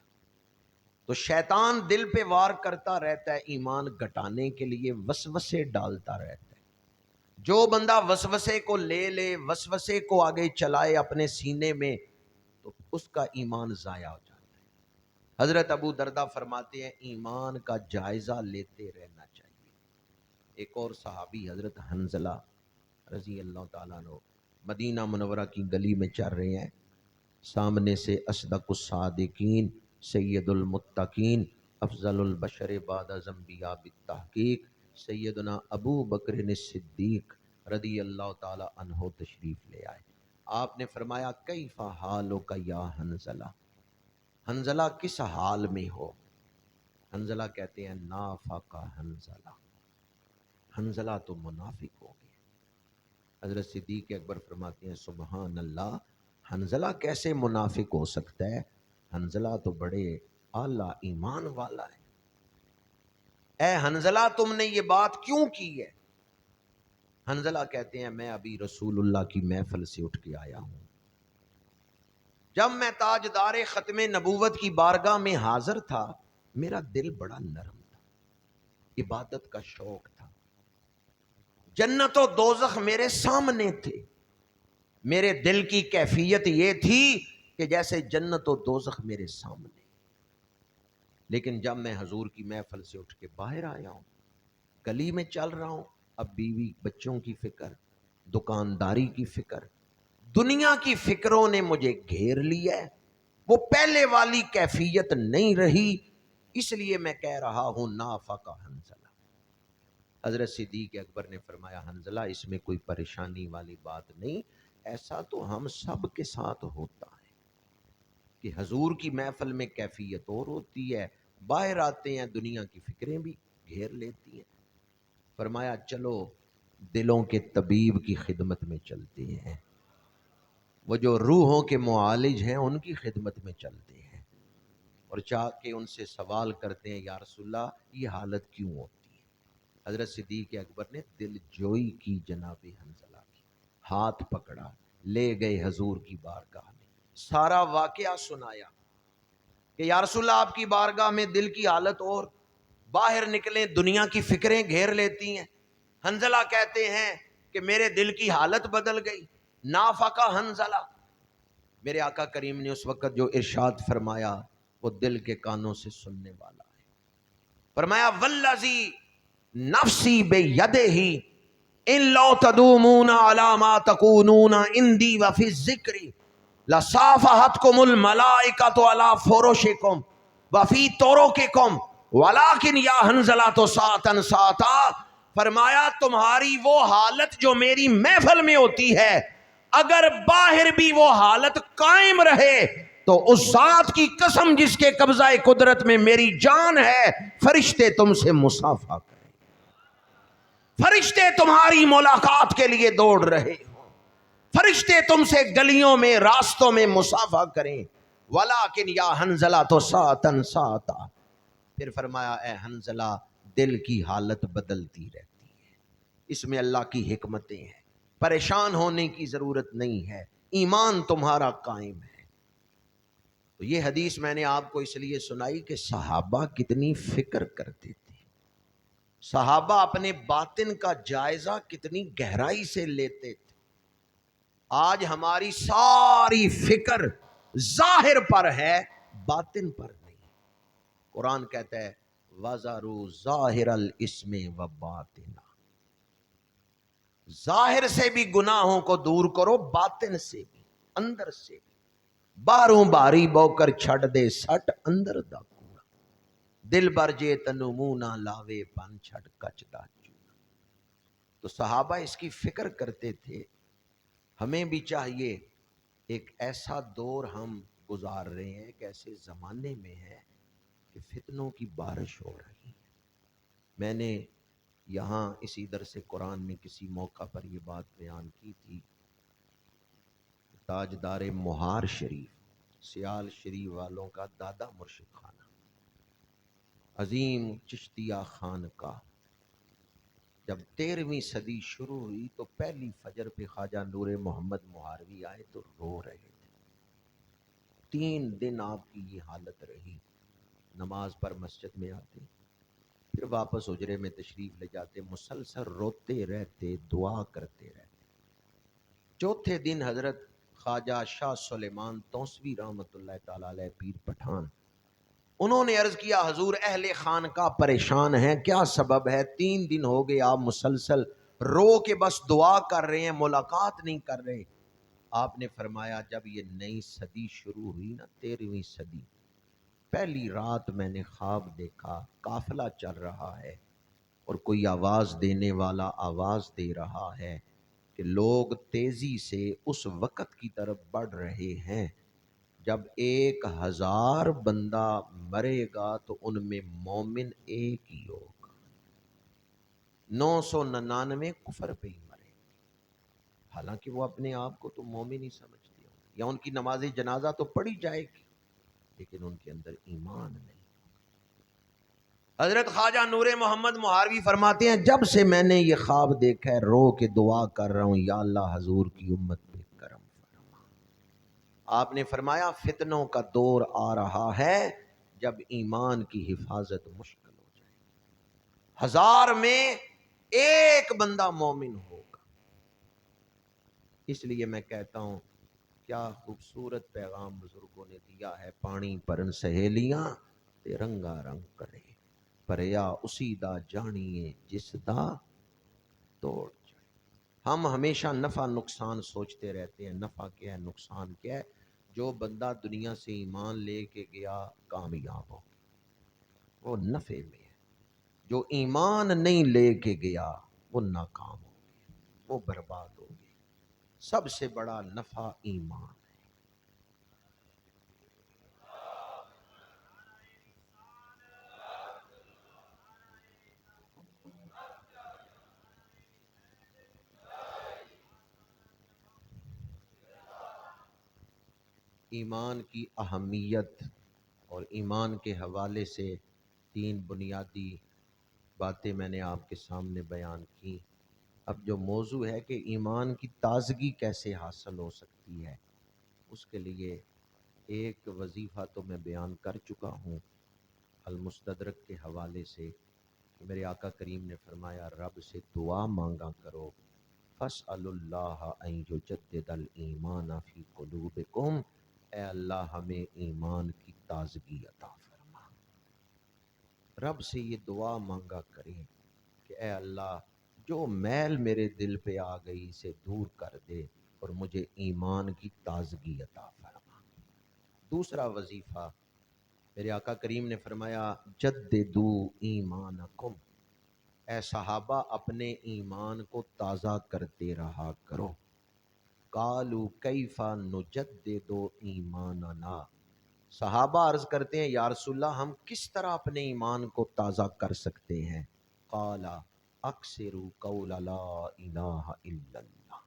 A: تو شیطان دل پہ وار کرتا رہتا ہے، ایمان گھٹانے کے لیے وسوسے ڈالتا رہتا ہے۔ جو بندہ وسوسے کو لے لے، وسوسے کو آگے چلائے اپنے سینے میں، تو اس کا ایمان ضائع ہو جاتا ہے۔ حضرت ابو دردہ فرماتے ہیں ایمان کا جائزہ لیتے رہنا چاہیے۔ ایک اور صحابی حضرت حنظلہ رضی اللہ تعالیٰ عنہ مدینہ منورہ کی گلی میں چل رہے ہیں، سامنے سے اصدق الصادقین سید المتقین افضل البشر بعد الانبیاء بالتحقیق سیدنا ابو بکر صدیق رضی اللہ تعالی عنہ تشریف لے آئے۔ آپ نے فرمایا کیف حالک یا حنظلہ، حنظلہ کس حال میں ہو؟ حنظلہ کہتے ہیں نافق حنظلہ، حنظلہ تو منافق ہو گیا۔ حضرت صدیق اکبر فرماتے ہیں سبحان اللہ، حنظلہ کیسے منافق ہو سکتا ہے؟ حنظلہ تو بڑے اعلیٰ ایمان والا ہے۔ اے حنظلہ تم نے یہ بات کیوں کی ہے؟ حنظلہ کہتے ہیں میں ابھی رسول اللہ کی محفل سے اٹھ کے آیا ہوں، جب میں تاجدار ختم نبوت کی بارگاہ میں حاضر تھا میرا دل بڑا نرم تھا، عبادت کا شوق تھا، جنت و دوزخ میرے سامنے تھے، میرے دل کی کیفیت یہ تھی کہ جیسے جنت و دوزخ میرے سامنے۔ لیکن جب میں حضور کی محفل سے اٹھ کے باہر آیا ہوں، گلی میں چل رہا ہوں، اب بیوی بچوں کی فکر، دکانداری کی فکر، دنیا کی فکروں نے مجھے گھیر لیا ہے، وہ پہلے والی کیفیت نہیں رہی، اس لیے میں کہہ رہا ہوں نافق حنظلہ۔ حضرت صدیق اکبر نے فرمایا حنظلہ اس میں کوئی پریشانی والی بات نہیں، ایسا تو ہم سب کے ساتھ ہوتا ہے کہ حضور کی محفل میں کیفیت اور ہوتی ہے، باہر آتے ہیں دنیا کی فکریں بھی گھیر لیتی ہیں۔ فرمایا چلو دلوں کے طبیب کی خدمت میں چلتے ہیں، وہ جو روحوں کے معالج ہیں ان کی خدمت میں چلتے ہیں، اور چاہ کے ان سے سوال کرتے ہیں یا رسول اللہ یہ حالت کیوں ہوتی ہے؟ حضرت صدیق اکبر نے دل جوئی کی جناب حنظلہ کی، ہاتھ پکڑا، لے گئے حضور کی بارگاہ میں، سارا واقعہ سنایا کہ یا رسول اللہ آپ کی بارگاہ میں دل کی حالت اور، باہر نکلیں دنیا کی فکریں گھیر لیتی ہیں۔ حنظلہ کہتے ہیں کہ میرے دل کی حالت بدل گئی، نافقہ حنظلہ۔ میرے آقا کریم نے اس وقت جو ارشاد فرمایا وہ دل کے کانوں سے سننے والا ہے۔ فرمایا والذی نفسی بیدہ ان لو تدومون علی ما تکونون عندی وفی الذکر لصافحتکم الملائکۃ علی فرشکم وفی طرقکم ولکن یا حنظلۃ ساعتا ساعتا۔ فرمایا تمہاری وہ حالت جو میری محفل میں ہوتی ہے اگر باہر بھی وہ حالت قائم رہے تو اس ذات کی قسم جس کے قبضہ قدرت میں میری جان ہے فرشتے تم سے مصافحہ کریں، فرشتے تمہاری ملاقات کے لیے دوڑ رہے ہوں، فرشتے تم سے گلیوں میں راستوں میں مصافحہ کریں، ولیکن یا حنظلہ تو ساعتن ساعتا۔ پھر فرمایا اے حنظلہ دل کی حالت بدلتی رہتی ہے، اس میں اللہ کی حکمتیں ہیں، پریشان ہونے کی ضرورت نہیں ہے، ایمان تمہارا قائم ہے۔ تو یہ حدیث میں نے آپ کو اس لیے سنائی کہ صحابہ کتنی فکر کرتے تھے، صحابہ اپنے باطن کا جائزہ کتنی گہرائی سے لیتے تھے۔ آج ہماری ساری فکر ظاہر پر ہے باطن پر نہیں۔ قرآن کہتا ہے وَذَرُوا ظَاهِرَ الْإِثْمِ وَبَاطِنَهُ، ظاہر سے بھی گناہوں کو دور کرو، باطن سے بھی، اندر سے بھی۔ باہروں باری بو کر چھڑ دے سٹ اندر دا کوڑا، دل بر جے تنو منہ نہ لاوے پن چھڑ کچ دا چوڑا۔ تو صحابہ اس کی فکر کرتے تھے، ہمیں بھی چاہیے۔ ایک ایسا دور ہم گزار رہے ہیں، ایک ایسے زمانے میں ہے کہ فتنوں کی بارش ہو رہی ہے۔ میں نے یہاں اسی درس قرآن میں کسی موقع پر یہ بات بیان کی تھی، تاجدار مہار شریف سیال شریف والوں کا دادا مرشد خانہ عظیم چشتیہ خان کا، جب 13ویں صدی شروع ہوئی تو پہلی فجر پہ خواجہ نور محمد مہاروی آئے تو رو رہے تھے۔ 3 دن آپ کی یہ حالت رہی، نماز پر مسجد میں آتے پھر واپس حجرے میں تشریف لے جاتے، مسلسل روتے رہتے، دعا کرتے رہتے۔ 4تھے دن حضرت خواجہ شاہ سلیمان توسوی رحمۃ اللہ تعالی علیہ پیر پٹھان، انہوں نے عرض کیا حضور اہل خانقاہ پریشان ہیں، کیا سبب ہے؟ 3 دن ہو گئے آپ مسلسل رو کے بس دعا کر رہے ہیں، ملاقات نہیں کر رہے۔ آپ نے فرمایا جب یہ نئی صدی شروع ہوئی نا، 13ویں صدی، پہلی رات میں نے خواب دیکھا، قافلہ چل رہا ہے اور کوئی آواز دینے والا آواز دے رہا ہے کہ لوگ تیزی سے اس وقت کی طرف بڑھ رہے ہیں جب 1000 بندہ مرے گا تو ان میں مومن ایک ہی ہوگا، 999 کفر پہ ہی مرے گا۔ حالانکہ وہ اپنے آپ کو تو مومن ہی سمجھتے ہوں، یا ان کی نماز جنازہ تو پڑھی جائے گی، لیکن ان کے اندر ایمان نہیں۔ حضرت خواجہ نور محمد مہاروی فرماتے ہیں جب سے میں نے یہ خواب دیکھا ہے رو کے دعا کر رہا ہوں، یا اللہ حضور کی امت پہ کرم فرما۔ آپ نے فرمایا فتنوں کا دور آ رہا ہے جب ایمان کی حفاظت مشکل ہو جائے، 1000 میں ایک بندہ مومن ہوگا۔ اس لیے میں کہتا ہوں کیا خوبصورت پیغام بزرگوں نے دیا ہے، پانی پرن سہیلیاں تے رنگا رنگ کرے، پریا اسی دا جانیے جس دا توڑ جائے۔ ہم ہمیشہ نفع نقصان سوچتے رہتے ہیں، نفع کیا ہے نقصان کیا ہے۔ جو بندہ دنیا سے ایمان لے کے گیا کامیاب ہو، وہ نفع میں ہے۔ جو ایمان نہیں لے کے گیا وہ ناکام ہو گیا، وہ برباد ہو گیا۔ سب سے بڑا نفع ایمان ہے۔ ایمان کی اہمیت اور ایمان کے حوالے سے 3 بنیادی باتیں میں نے آپ کے سامنے بیان کی۔ اب جو موضوع ہے کہ ایمان کی تازگی کیسے حاصل ہو سکتی ہے، اس کے لیے ایک وظیفہ تو میں بیان کر چکا ہوں المستدرک کے حوالے سے، کہ میرے آقا کریم نے فرمایا رب سے دعا مانگا کرو، فَاسْأَلُوا اللَّهَ أَن يُجَدِّدَ الْإِيمَانَ فِي قُلُوبِكُمْ، اے اللہ ہمیں ایمان کی تازگی عطا فرما۔ رب سے یہ دعا مانگا کریں کہ اے اللہ جو میل میرے دل پہ آ گئی اسے دور کر دے اور مجھے ایمان کی تازگی عطا فرما۔ دوسرا وظیفہ میرے آقا کریم نے فرمایا جددوا ایمانکم، اے صحابہ اپنے ایمان کو تازہ کرتے رہا کرو۔ قالوا کیف نجدد ایماننا، صحابہ عرض کرتے ہیں یا رسول اللہ ہم کس طرح اپنے ایمان کو تازہ کر سکتے ہیں؟ قال اکثروا قول لا الہ الا اللہ،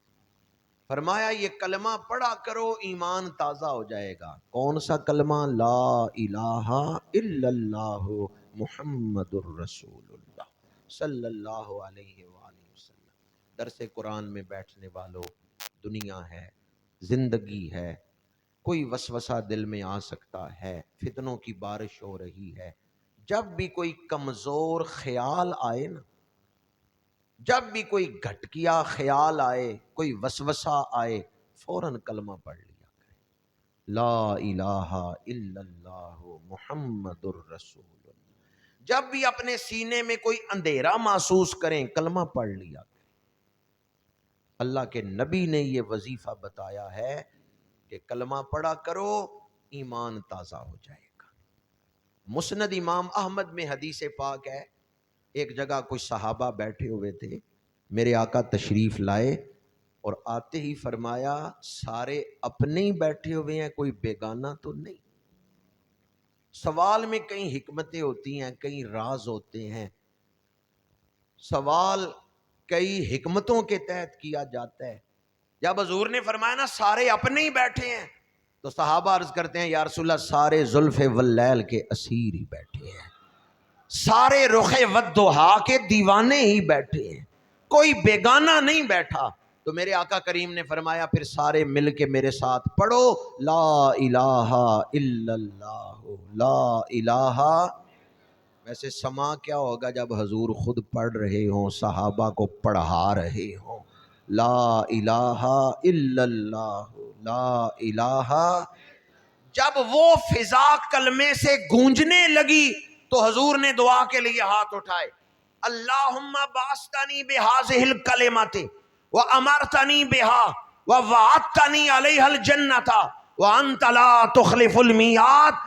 A: فرمایا یہ کلمہ پڑھا کرو ایمان تازہ ہو جائے گا۔ کون سا کلمہ؟ لا الہ الا اللہ محمد الرسول اللہ صلی اللہ علیہ وآلہ وسلم۔ درس قرآن میں بیٹھنے والوں، دنیا ہے، زندگی ہے، کوئی وسوسہ دل میں آ سکتا ہے، فتنوں کی بارش ہو رہی ہے۔ جب بھی کوئی کمزور خیال آئے نا، جب بھی کوئی گھٹکیا خیال آئے، کوئی وسوسہ آئے، فوراً کلمہ پڑھ لیا کرے، لا الہ الا اللہ محمد الرسول اللہ۔ جب بھی اپنے سینے میں کوئی اندھیرا محسوس کریں کلمہ پڑھ لیا کریں۔ اللہ کے نبی نے یہ وظیفہ بتایا ہے کہ کلمہ پڑھا کرو ایمان تازہ ہو جائے گا۔ مسند امام احمد میں حدیث پاک ہے، ایک جگہ کچھ صحابہ بیٹھے ہوئے تھے، میرے آقا تشریف لائے اور آتے ہی فرمایا سارے اپنے ہی بیٹھے ہوئے ہیں، کوئی بیگانہ تو نہیں۔ سوال میں کئی حکمتیں ہوتی ہیں، کئی راز ہوتے ہیں، سوال کئی حکمتوں کے تحت کیا جاتا ہے۔ جب حضور نے فرمایا نا سارے اپنے ہی بیٹھے ہیں، تو صحابہ عرض کرتے ہیں یا رسول اللہ سارے زلف واللیل کے اسیر ہی بیٹھے ہیں، سارے رخ والضحا کے دیوانے ہی بیٹھے ہیں، کوئی بیگانہ نہیں بیٹھا۔ تو میرے آقا کریم نے فرمایا پھر سارے مل کے میرے ساتھ پڑھو لا الہ الا اللہ، لا الہ۔ ویسے سما کیا ہوگا جب حضور خود پڑھ رہے ہوں، صحابہ کو پڑھا رہے ہوں، لا الہ الا اللہ، لا الہ۔ جب وہ فضا کلمے سے گونجنے لگی تو حضور نے دعا کے لیے ہاتھ اٹھائے، اللہم باسطنی بہذہ الکلمۃ وامرتنی بہا ووعدتنی علیہا الجنۃ وانت لا تخلف المیعاد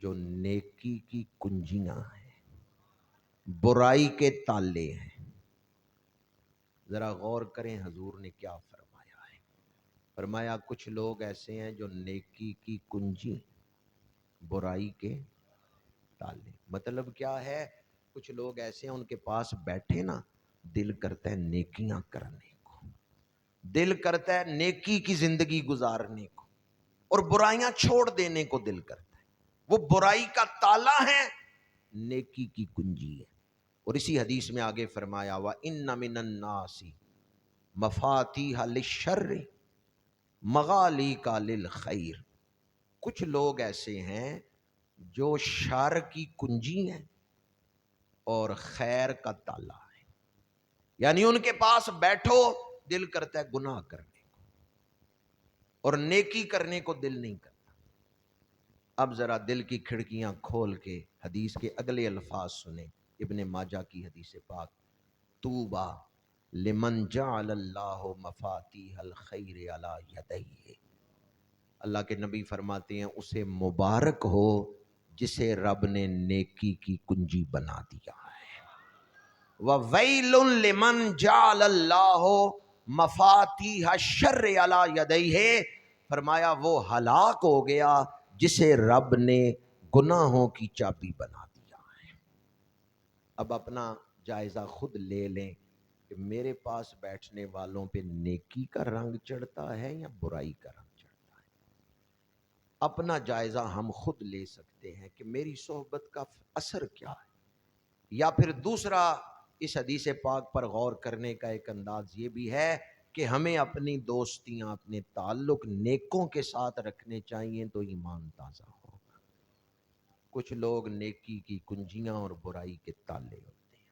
A: جو نیکی کی کنجیاں ہیں، برائی کے تالے ہیں۔ ذرا غور کریں حضور نے کیا فرمایا ہے۔ فرمایا کچھ لوگ ایسے ہیں جو نیکی کی کنجی، برائی کے تالے۔ مطلب کیا ہے؟ کچھ لوگ ایسے ہیں ان کے پاس بیٹھے نا، دل کرتا ہے نیکیاں کرنے کو، دل کرتا ہے نیکی کی زندگی گزارنے کو، اور برائیاں چھوڑ دینے کو دل کرتا ہے۔ وہ برائی کا تالا ہے، نیکی کی کنجی ہے۔ اور اسی حدیث میں آگے فرمایا وَإِنَّ مِنَ النَّاسِ مَفَاتِيحَ لِلشَّرِّ مَغَالِيقَ لِلْخَيْرِ۔ کچھ لوگ ایسے ہیں جو شر کی کنجی ہیں اور خیر کا تالا ہے، یعنی ان کے پاس بیٹھو دل کرتا ہے گناہ کرنے کو اور نیکی کرنے کو دل نہیں کرتا۔ اب ذرا دل کی کھڑکیاں کھول کے حدیث کے اگلے الفاظ سنیں، ابن ماجہ کی حدیث پاک، طوبیٰ لمن جعل اللہ مفاتیح الخیر علی یدیہ۔ اللہ کے نبی فرماتے ہیں اسے مبارک ہو جسے رب نے نیکی کی کنجی بنا دیا ہے۔ وَوَيْلٌ لِمَنْ جَعَلَ اللَّهُ مَفَاتِيحَ الشَّرِّ عَلَى يَدَيْهِ۔ فرمایا وہ ہلاک ہو گیا جسے رب نے گناہوں کی چابی بنا دیا ہے۔ اب اپنا جائزہ خود لے لیں کہ میرے پاس بیٹھنے والوں پہ نیکی کا رنگ چڑھتا ہے یا برائی کا رنگ چڑھتا ہے۔ اپنا جائزہ ہم خود لے سکتے ہیں کہ میری صحبت کا اثر کیا ہے۔ یا پھر دوسرا اس حدیث پاک پر غور کرنے کا ایک انداز یہ بھی ہے کہ ہمیں اپنی دوستیاں، اپنے تعلق نیکوں کے ساتھ رکھنے چاہیے تو ایمان تازہ ہوگا۔ کچھ لوگ نیکی کی کنجیاں اور برائی کے تالے ہوتے ہیں،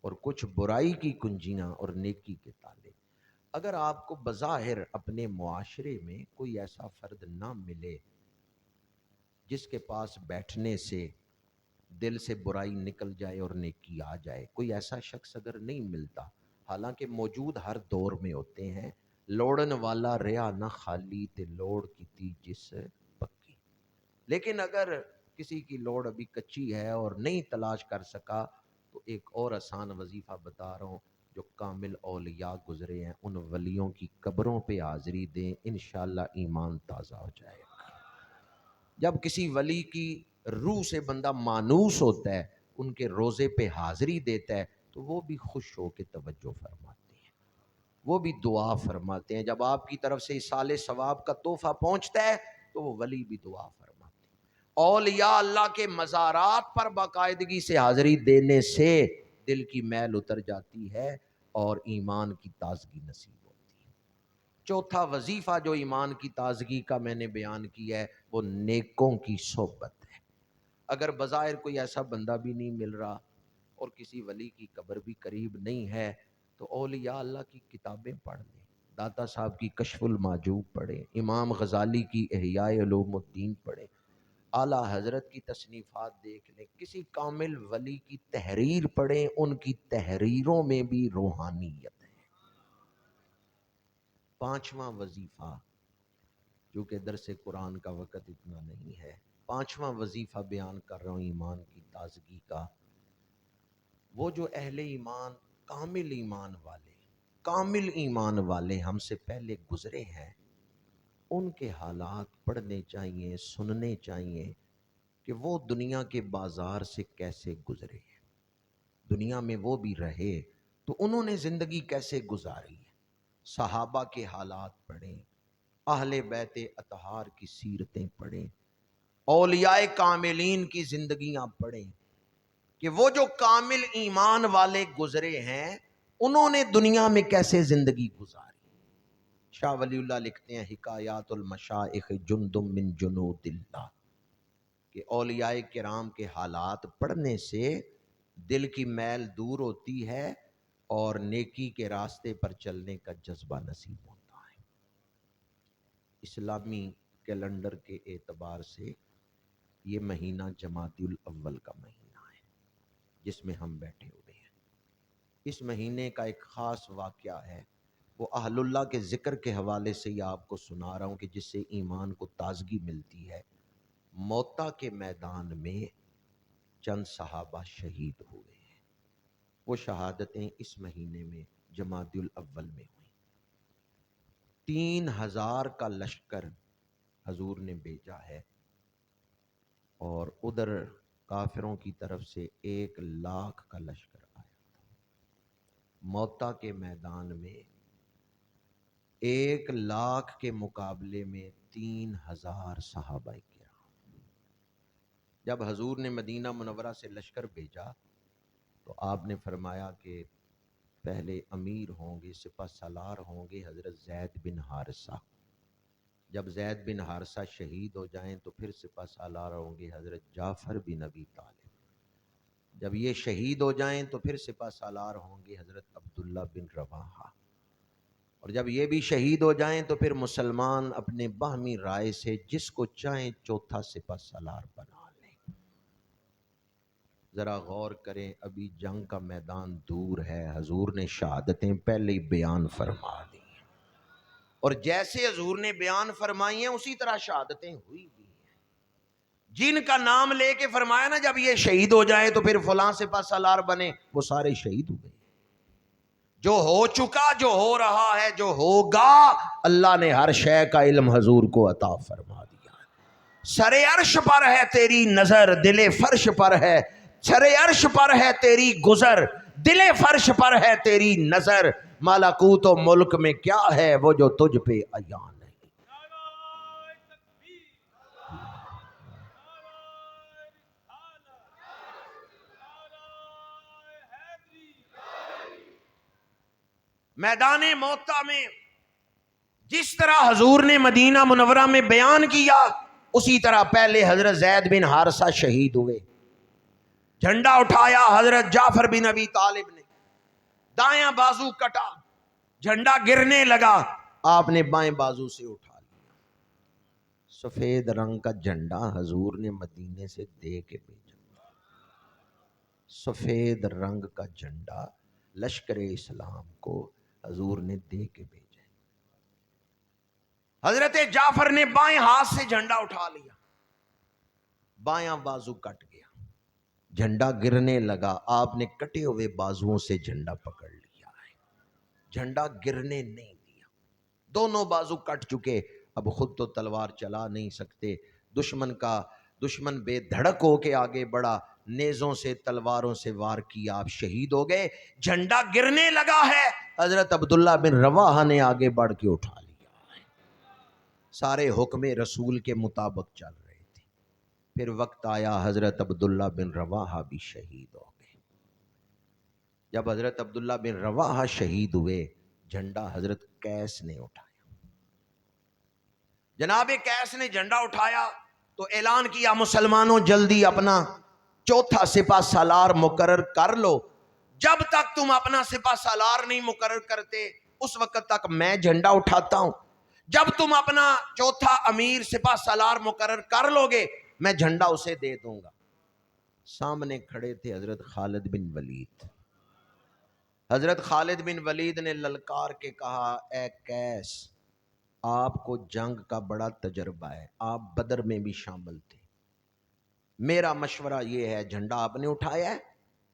A: اور کچھ برائی کی کنجیاں اور نیکی کے تالے۔ اگر آپ کو بظاہر اپنے معاشرے میں کوئی ایسا فرد نہ ملے جس کے پاس بیٹھنے سے دل سے برائی نکل جائے اور نیکی آ جائے، کوئی ایسا شخص اگر نہیں ملتا، حالانکہ موجود ہر دور میں ہوتے ہیں، لوڑن والا ریا نہ خالی تے لوڑ کیتی جس پکی۔ لیکن اگر کسی کی لوڑ ابھی کچی ہے اور نہیں تلاش کر سکا تو ایک اور آسان وظیفہ بتا رہا ہوں، جو کامل اولیاء گزرے ہیں ان ولیوں کی قبروں پہ حاضری دیں، انشاءاللہ ایمان تازہ ہو جائے گا۔ جب کسی ولی کی روح سے بندہ مانوس ہوتا ہے، ان کے روزے پہ حاضری دیتا ہے، تو وہ بھی خوش ہو کے توجہ فرماتے ہیں، وہ بھی دعا فرماتے ہیں۔ جب آپ کی طرف سے ایصال ثواب کا تحفہ پہنچتا ہے تو وہ ولی بھی دعا فرماتے ہیں۔ اولیاء اللہ کے مزارات پر باقاعدگی سے حاضری دینے سے دل کی میل اتر جاتی ہے اور ایمان کی تازگی نصیب ہوتی ہے۔ چوتھا وظیفہ جو ایمان کی تازگی کا میں نے بیان کیا ہے وہ نیکوں کی صحبت ہے۔ اگر بظاہر کوئی ایسا بندہ بھی نہیں مل رہا اور کسی ولی کی قبر بھی قریب نہیں ہے تو اولیاء اللہ کی کتابیں پڑھ لیں، داتا صاحب کی کشف المحجوب پڑھیں، امام غزالی کی احیاء علوم الدین پڑھیں، اعلیٰ حضرت کی تصنیفات دیکھ لیں، کسی کامل ولی کی تحریر پڑھیں، ان کی تحریروں میں بھی روحانیت ہے۔ پانچواں وظیفہ، چونکہ درس قرآن کا وقت اتنا نہیں ہے، پانچواں وظیفہ بیان کر رہا ہوں ایمان کی تازگی کا۔ وہ جو اہل ایمان، کامل ایمان والے ہم سے پہلے گزرے ہیں، ان کے حالات پڑھنے چاہیے، سننے چاہیے کہ وہ دنیا کے بازار سے کیسے گزرے ہیں، دنیا میں وہ بھی رہے تو انہوں نے زندگی کیسے گزاری ہے۔ صحابہ کے حالات پڑھیں، اہل بیت اطہار کی سیرتیں پڑھیں، اولیاء کاملین کی زندگیاں پڑھیں کہ وہ جو کامل ایمان والے گزرے ہیں انہوں نے دنیا میں کیسے زندگی گزاری۔ شاہ ولی اللہ لکھتے ہیں حکایات المشائخ جند من جنود اللہ، کہ اولیاء کرام کے حالات پڑھنے سے دل کی میل دور ہوتی ہے اور نیکی کے راستے پر چلنے کا جذبہ نصیب ہوتا ہے۔ اسلامی کیلنڈر کے اعتبار سے یہ مہینہ جمادی الاول کا مہینہ ہے جس میں ہم بیٹھے ہوئے ہیں۔ اس مہینے کا ایک خاص واقعہ ہے، وہ اہل اللہ کے ذکر کے حوالے سے یہ آپ کو سنا رہا ہوں کہ جس سے ایمان کو تازگی ملتی ہے۔ موتا کے میدان میں چند صحابہ شہید ہوئے ہیں۔ وہ شہادتیں اس مہینے میں جمادی الاول میں ہوئی۔ 3000 کا لشکر حضور نے بھیجا ہے، اور ادھر کافروں کی طرف سے 1,00,000 کا لشکر آیا تھا۔ موتا کے میدان میں 1,00,000 کے مقابلے میں 3,000 صحابہ کرام۔ جب حضور نے مدینہ منورہ سے لشکر بھیجا تو آپ نے فرمایا کہ پہلے امیر ہوں گے، سپہ سالار ہوں گے حضرت زید بن حارثہ۔ جب زید بن حارثہ شہید ہو جائیں تو پھر سپہ سالار ہوں گے حضرت جعفر بن ابی طالب۔ جب یہ شہید ہو جائیں تو پھر سپہ سالار ہوں گے حضرت عبداللہ بن رواحہ، اور جب یہ بھی شہید ہو جائیں تو پھر مسلمان اپنے باہمی رائے سے جس کو چاہیں چوتھا سپہ سالار بنا لیں۔ ذرا غور کریں، ابھی جنگ کا میدان دور ہے، حضور نے شہادتیں پہلے ہی بیان فرما دی، اور جیسے حضور نے بیان فرمائی ہیں اسی طرح شہادتیں ہوئی بھی ہیں۔ جن کا نام لے کے فرمایا نا جب یہ شہید ہو جائے تو پھر فلاں سپہ سالار بنے، وہ سارے شہید ہو گئے۔ جو ہو چکا، جو ہو رہا ہے، جو ہوگا، اللہ نے ہر شے کا علم حضور کو عطا فرما دیا۔ سر عرش پر ہے تیری نظر، دل فرش پر ہے، سر عرش پر ہے تیری گزر، دل فرش پر ہے تیری نظر، ملکوت و ملک میں کیا ہے وہ جو تجھ پہ عیاں نہیں۔ میدان موتا میں جس طرح حضور نے مدینہ منورہ میں بیان کیا اسی طرح پہلے حضرت زید بن حارثہ شہید ہوئے۔ جھنڈا اٹھایا حضرت جعفر بن ابی طالب نے، دایاں بازو کٹا، جھنڈا گرنے لگا، آپ نے بائیں بازو سے اٹھا لیا۔ سفید رنگ کا جھنڈا حضور نے مدینے سے دے کے بھیجا، سفید رنگ کا جھنڈا لشکر اسلام کو حضور نے دے کے بھیجا۔ حضرت جعفر نے بائیں ہاتھ سے جھنڈا اٹھا لیا، بایاں بازو کٹ گیا، جھنڈا گرنے لگا، آپ نے کٹے ہوئے بازوؤں سے جھنڈا پکڑ لیا ہے، جھنڈا گرنے نہیں دیا۔ دونوں بازو کٹ چکے، اب خود تو تلوار چلا نہیں سکتے، دشمن بے دھڑک ہو کے آگے بڑھا، نیزوں سے تلواروں سے وار کیا، آپ شہید ہو گئے۔ جھنڈا گرنے لگا ہے، حضرت عبداللہ بن رواحہ نے آگے بڑھ کے اٹھا لیا۔ سارے حکم رسول کے مطابق چل رہے تھے۔ پھر وقت آیا حضرت عبداللہ بن رواحہ بھی شہید ہو گئے۔ جب حضرت عبداللہ بن رواحہ شہید ہوئے، جھنڈا حضرت قیس نے اٹھایا۔ جناب قیس نے جھنڈا اٹھایا تو اعلان کیا، مسلمانوں جلدی اپنا چوتھا سپہ سالار مقرر کر لو، جب تک تم اپنا سپہ سالار نہیں مقرر کرتے اس وقت تک میں جھنڈا اٹھاتا ہوں، جب تم اپنا چوتھا امیر سپہ سالار مقرر کر لو گے میں جھنڈا اسے دے دوں گا۔ سامنے کھڑے تھے حضرت خالد بن ولید۔ حضرت خالد بن ولید نے للکار کے کہا، اے قیس، آپ کو جنگ کا بڑا تجربہ ہے، آپ بدر میں بھی شامل تھے، میرا مشورہ یہ ہے جھنڈا آپ نے اٹھایا ہے،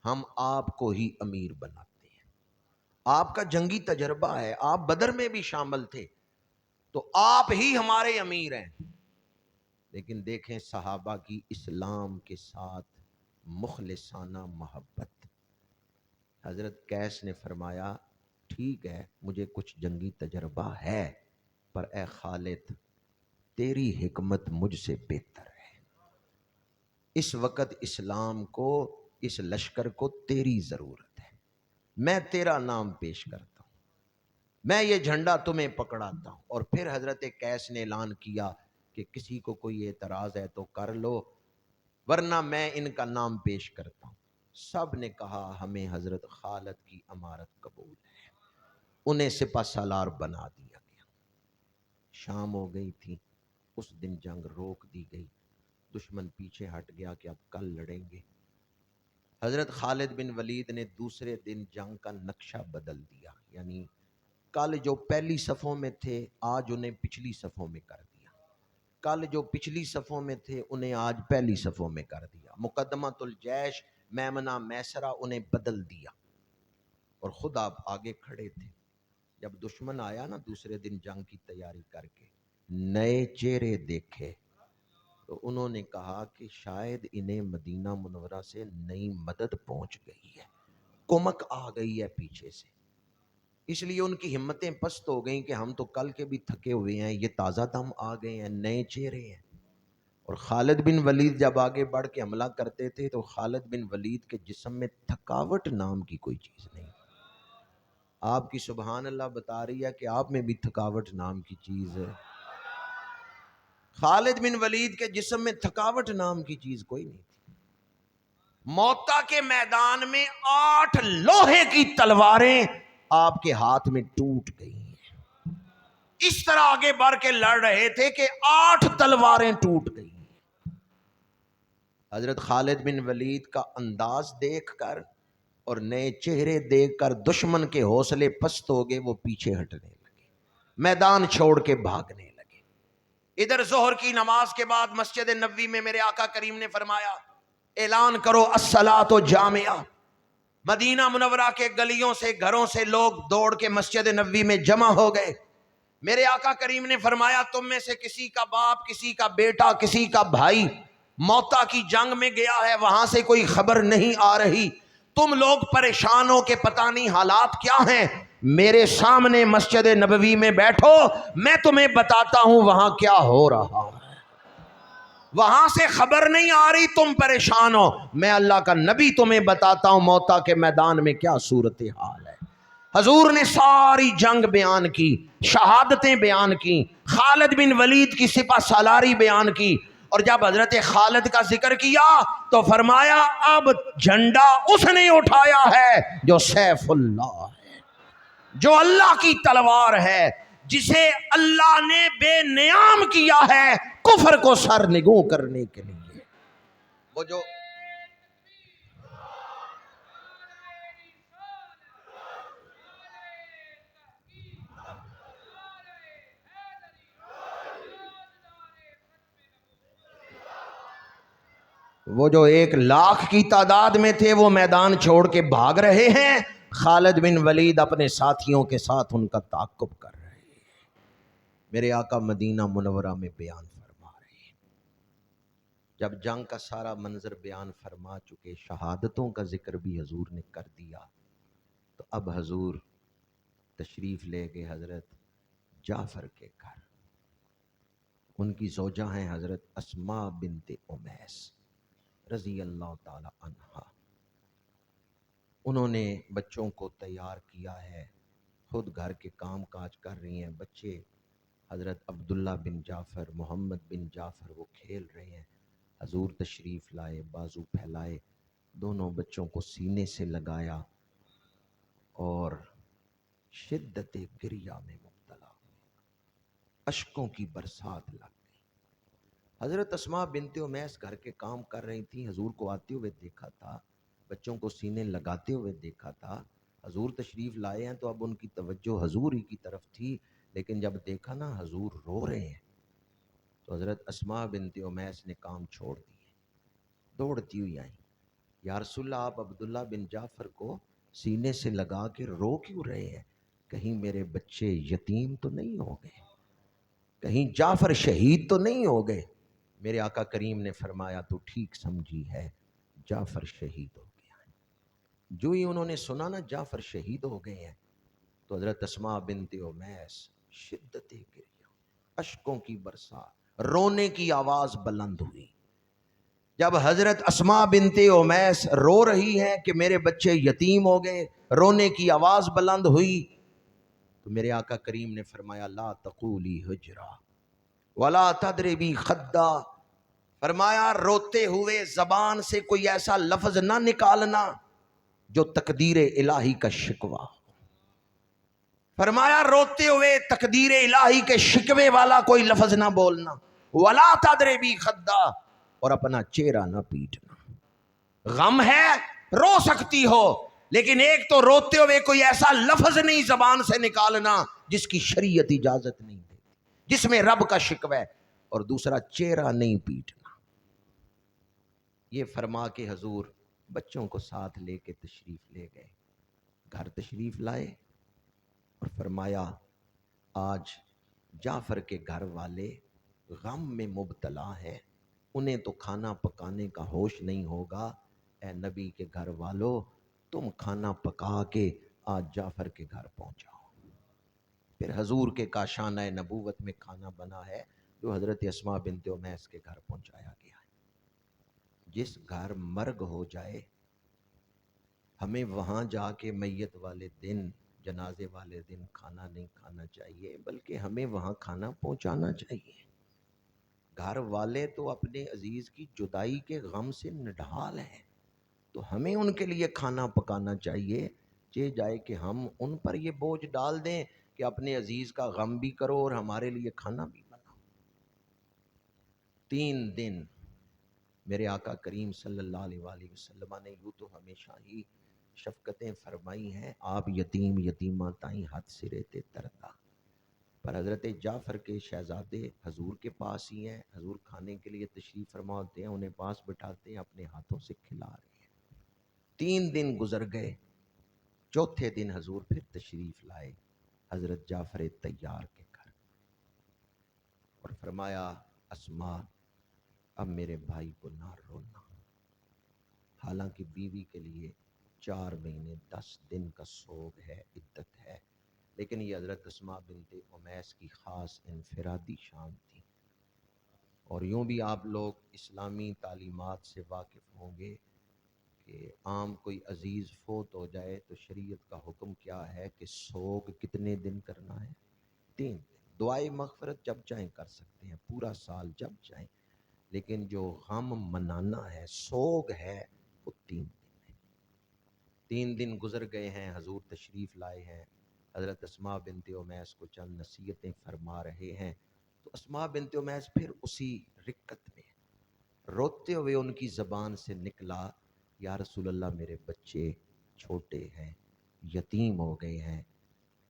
A: ہم آپ کو ہی امیر بناتے ہیں، آپ کا جنگی تجربہ ہے، آپ بدر میں بھی شامل تھے تو آپ ہی ہمارے امیر ہیں۔ لیکن دیکھیں صحابہ کی اسلام کے ساتھ مخلصانہ محبت۔ حضرت قیس نے فرمایا، ٹھیک ہے مجھے کچھ جنگی تجربہ ہے، پر اے خالد تیری حکمت مجھ سے بہتر ہے، اس وقت اسلام کو، اس لشکر کو تیری ضرورت ہے، میں تیرا نام پیش کرتا ہوں، میں یہ جھنڈا تمہیں پکڑاتا ہوں۔ اور پھر حضرت قیس نے اعلان کیا کہ کسی کو کوئی اعتراض ہے تو کر لو ورنہ میں ان کا نام پیش کرتا ہوں۔ سب نے کہا ہمیں حضرت خالد کی امارت قبول ہے، انہیں سپہ سالار بنا دیا گیا۔ شام ہو گئی تھی، اس دن جنگ روک دی گئی، دشمن پیچھے ہٹ گیا کہ اب کل لڑیں گے۔ حضرت خالد بن ولید نے دوسرے دن جنگ کا نقشہ بدل دیا، یعنی کل جو پہلی صفوں میں تھے آج انہیں پچھلی صفوں میں کر دیا۔ کل جو پچھلی صفوں میں تھے انہیں آج پہلی صفوں میں کر دیا، مقدمۃ الجیش میمنہ میسرہ انہیں بدل دیا، اور خود آپ آگے کھڑے تھے۔ جب دشمن آیا نا دوسرے دن جنگ کی تیاری کر کے، نئے چہرے دیکھے تو انہوں نے کہا کہ شاید انہیں مدینہ منورہ سے نئی مدد پہنچ گئی ہے، کمک آ گئی ہے پیچھے سے، اس لیے ان کی ہمتیں پست ہو گئیں کہ ہم تو کل کے بھی تھکے ہوئے ہیں، یہ تازہ دم آ گئے ہیں، نئے چہرے ہیں۔ اور خالد بن ولید جب آگے بڑھ کے حملہ کرتے تھے تو خالد بن ولید کے جسم میں تھکاوٹ نام کی کوئی چیز نہیں، آپ کی سبحان اللہ بتا رہی ہے کہ آپ میں بھی تھکاوٹ نام کی چیز ہے۔ خالد بن ولید کے جسم میں تھکاوٹ نام کی چیز کوئی نہیں تھی۔ موتا کے میدان میں 8 لوہے کی تلواریں آپ کے ہاتھ میں ٹوٹ گئی ہیں، اس طرح آگے بڑھ کے لڑ رہے تھے کہ 8 تلواریں ٹوٹ گئی۔ حضرت خالد بن ولید کا انداز دیکھ کر اور نئے چہرے دیکھ کر دشمن کے حوصلے پست ہو گئے، وہ پیچھے ہٹنے لگے، میدان چھوڑ کے بھاگنے لگے۔ ادھر ظہر کی نماز کے بعد مسجد نبوی میں میرے آقا کریم نے فرمایا اعلان کرو الصلاۃ جامعہ، مدینہ منورہ کے گلیوں سے گھروں سے لوگ دوڑ کے مسجد نبوی میں جمع ہو گئے۔ میرے آقا کریم نے فرمایا تم میں سے کسی کا باپ، کسی کا بیٹا، کسی کا بھائی موتا کی جنگ میں گیا ہے، وہاں سے کوئی خبر نہیں آ رہی، تم لوگ پریشان ہو کہ پتہ نہیں حالات کیا ہیں، میرے سامنے مسجد نبوی میں بیٹھو، میں تمہیں بتاتا ہوں وہاں کیا ہو رہا ہے۔ وہاں سے خبر نہیں آ رہی، تم پریشان ہو، میں اللہ کا نبی تمہیں بتاتا ہوں موتا کے میدان میں کیا صورتحال ہے۔ حضور نے ساری جنگ بیان کی، شہادتیں بیان کی، خالد بن ولید کی سپہ سالاری بیان کی، اور جب حضرت خالد کا ذکر کیا تو فرمایا اب جھنڈا اس نے اٹھایا ہے جو سیف اللہ ہے، جو اللہ کی تلوار ہے، جسے اللہ نے بے نیام کیا ہے کفر کو سر نگوں کرنے کے لیے۔ وہ جو وہ 1,00,000 کی تعداد میں تھے وہ میدان چھوڑ کے بھاگ رہے ہیں، خالد بن ولید اپنے ساتھیوں کے ساتھ ان کا تعاقب کر رہے ہیں۔ میرے آقا مدینہ منورہ میں بیان فرما رہے ہیں، جب جنگ کا سارا منظر بیان فرما چکے، شہادتوں کا ذکر بھی حضور نے کر دیا، تو اب حضور تشریف لے گئے حضرت جعفر کے گھر۔ ان کی زوجہ ہیں حضرت اسماء بنت امیس رضی اللہ تعالی عنہا۔ انہوں نے بچوں کو تیار کیا ہے، خود گھر کے کام کاج کر رہی ہیں، بچے حضرت عبداللہ بن جعفر، محمد بن جعفر وہ کھیل رہے ہیں۔ حضور تشریف لائے، بازو پھیلائے، دونوں بچوں کو سینے سے لگایا اور شدت گریہ میں مبتلا ہوئے، اشکوں کی برسات لگ گئی۔ حضرت اسماء بنت امیس گھر کے کام کر رہی تھی، حضور کو آتے ہوئے دیکھا تھا، بچوں کو سینے لگاتے ہوئے دیکھا تھا، حضور تشریف لائے ہیں تو اب ان کی توجہ حضور ہی کی طرف تھی، لیکن جب دیکھا نا حضور رو رہے ہیں تو حضرت اسماء بنت امیس نے کام چھوڑ دیے، دوڑتی ہوئی آئیں، یا رسول اللہ آپ عبداللہ بن جعفر کو سینے سے لگا کے رو کیوں رہے ہیں؟ کہیں میرے بچے یتیم تو نہیں ہو گئے، کہیں جعفر شہید تو نہیں ہو گئے؟ میرے آقا کریم نے فرمایا تو ٹھیک سمجھی ہے، جعفر شہید ہو گیا ہے۔ جو ہی انہوں نے سنا نا جعفر شہید ہو گئے ہیں تو حضرت اسماء بنت امیس شدت گریہ، اشکوں کی برسات، رونے کی آواز بلند ہوئی۔ جب حضرت اسماء بنت امیس رو رہی ہے کہ میرے بچے یتیم ہو گئے، رونے کی آواز بلند ہوئی، تو میرے آقا کریم نے فرمایا لا تقولی حجرا ولا تضربی خدا، فرمایا روتے ہوئے زبان سے کوئی ایسا لفظ نہ نکالنا جو تقدیر الہی کا شکوہ، فرمایا روتے ہوئے تقدیر الہی کے شکوے والا کوئی لفظ نہ بولنا، ولا تضربی خدا، اور اپنا چہرہ نہ پیٹنا۔ غم ہے رو سکتی ہو، لیکن ایک تو روتے ہوئے کوئی ایسا لفظ نہیں زبان سے نکالنا جس کی شریعت اجازت نہیں دیتی، جس میں رب کا شکوہ ہے۔ اور دوسرا چہرہ نہیں پیٹنا۔ یہ فرما کے حضور بچوں کو ساتھ لے کے تشریف لے گئے، گھر تشریف لائے اور فرمایا آج جعفر کے گھر والے غم میں مبتلا ہیں، انہیں تو کھانا پکانے کا ہوش نہیں ہوگا، اے نبی کے گھر والو تم کھانا پکا کے آج جعفر کے گھر پہنچاؤ۔ پھر حضور کے کاشانہ نبوت میں کھانا بنا ہے جو حضرت اسماء بنت امیس کے گھر پہنچایا گیا ہے۔ جس گھر مرگ ہو جائے ہمیں وہاں جا کے میت والے دن، جنازے والے دن کھانا نہیں کھانا چاہیے، بلکہ ہمیں وہاں کھانا پہنچانا چاہیے۔ گھر والے تو اپنے عزیز کی جدائی کے غم سے نڈھال ہیں، تو ہمیں ان کے لیے کھانا پکانا چاہیے، یہ جائے کہ ہم ان پر یہ بوجھ ڈال دیں کہ اپنے عزیز کا غم بھی کرو اور ہمارے لیے کھانا بھی بناؤ۔ 3 دن میرے آقا کریم صلی اللہ علیہ وآلہ وسلم نے یوں تو ہمیشہ ہی شفقتیں فرمائی ہیں، آپ یتیم یتیمہ تائیں ہاتھ سرے تے تردا، پر حضرت جعفر کے شہزادے حضور کے پاس ہی ہیں، حضور کھانے کے لیے تشریف فرما ہوتے ہیں، انہیں پاس بٹھاتے ہیں، اپنے ہاتھوں سے کھلا رہے ہیں۔ 3 دن گزر گئے، چوتھے دن حضور پھر تشریف لائے حضرت جعفر طیار کے گھر اور فرمایا اسماء اب میرے بھائی کو نہ رونا، حالانکہ بیوی کے لیے 4 مہینے 10 دن کا سوگ ہے، عدت ہے، لیکن یہ حضرت اسماء بنت امیس کی خاص انفرادی شان تھی۔ اور یوں بھی آپ لوگ اسلامی تعلیمات سے واقف ہوں گے کہ عام کوئی عزیز فوت ہو جائے تو شریعت کا حکم کیا ہے کہ سوگ کتنے دن کرنا ہے؟ 3 دن۔ دعائے مغفرت جب چاہیں کر سکتے ہیں، پورا سال جب چاہیں، لیکن جو غم منانا ہے، سوگ ہے، وہ 3 دن ہے۔ 3 دن گزر گئے ہیں، حضور تشریف لائے ہیں، حضرت اسماء بنت امیس کو چند نصیحتیں فرما رہے ہیں، تو اسماء بنت امیس پھر اسی رقت میں روتے ہوئے ان کی زبان سے نکلا یا رسول اللہ میرے بچے چھوٹے ہیں، یتیم ہو گئے ہیں،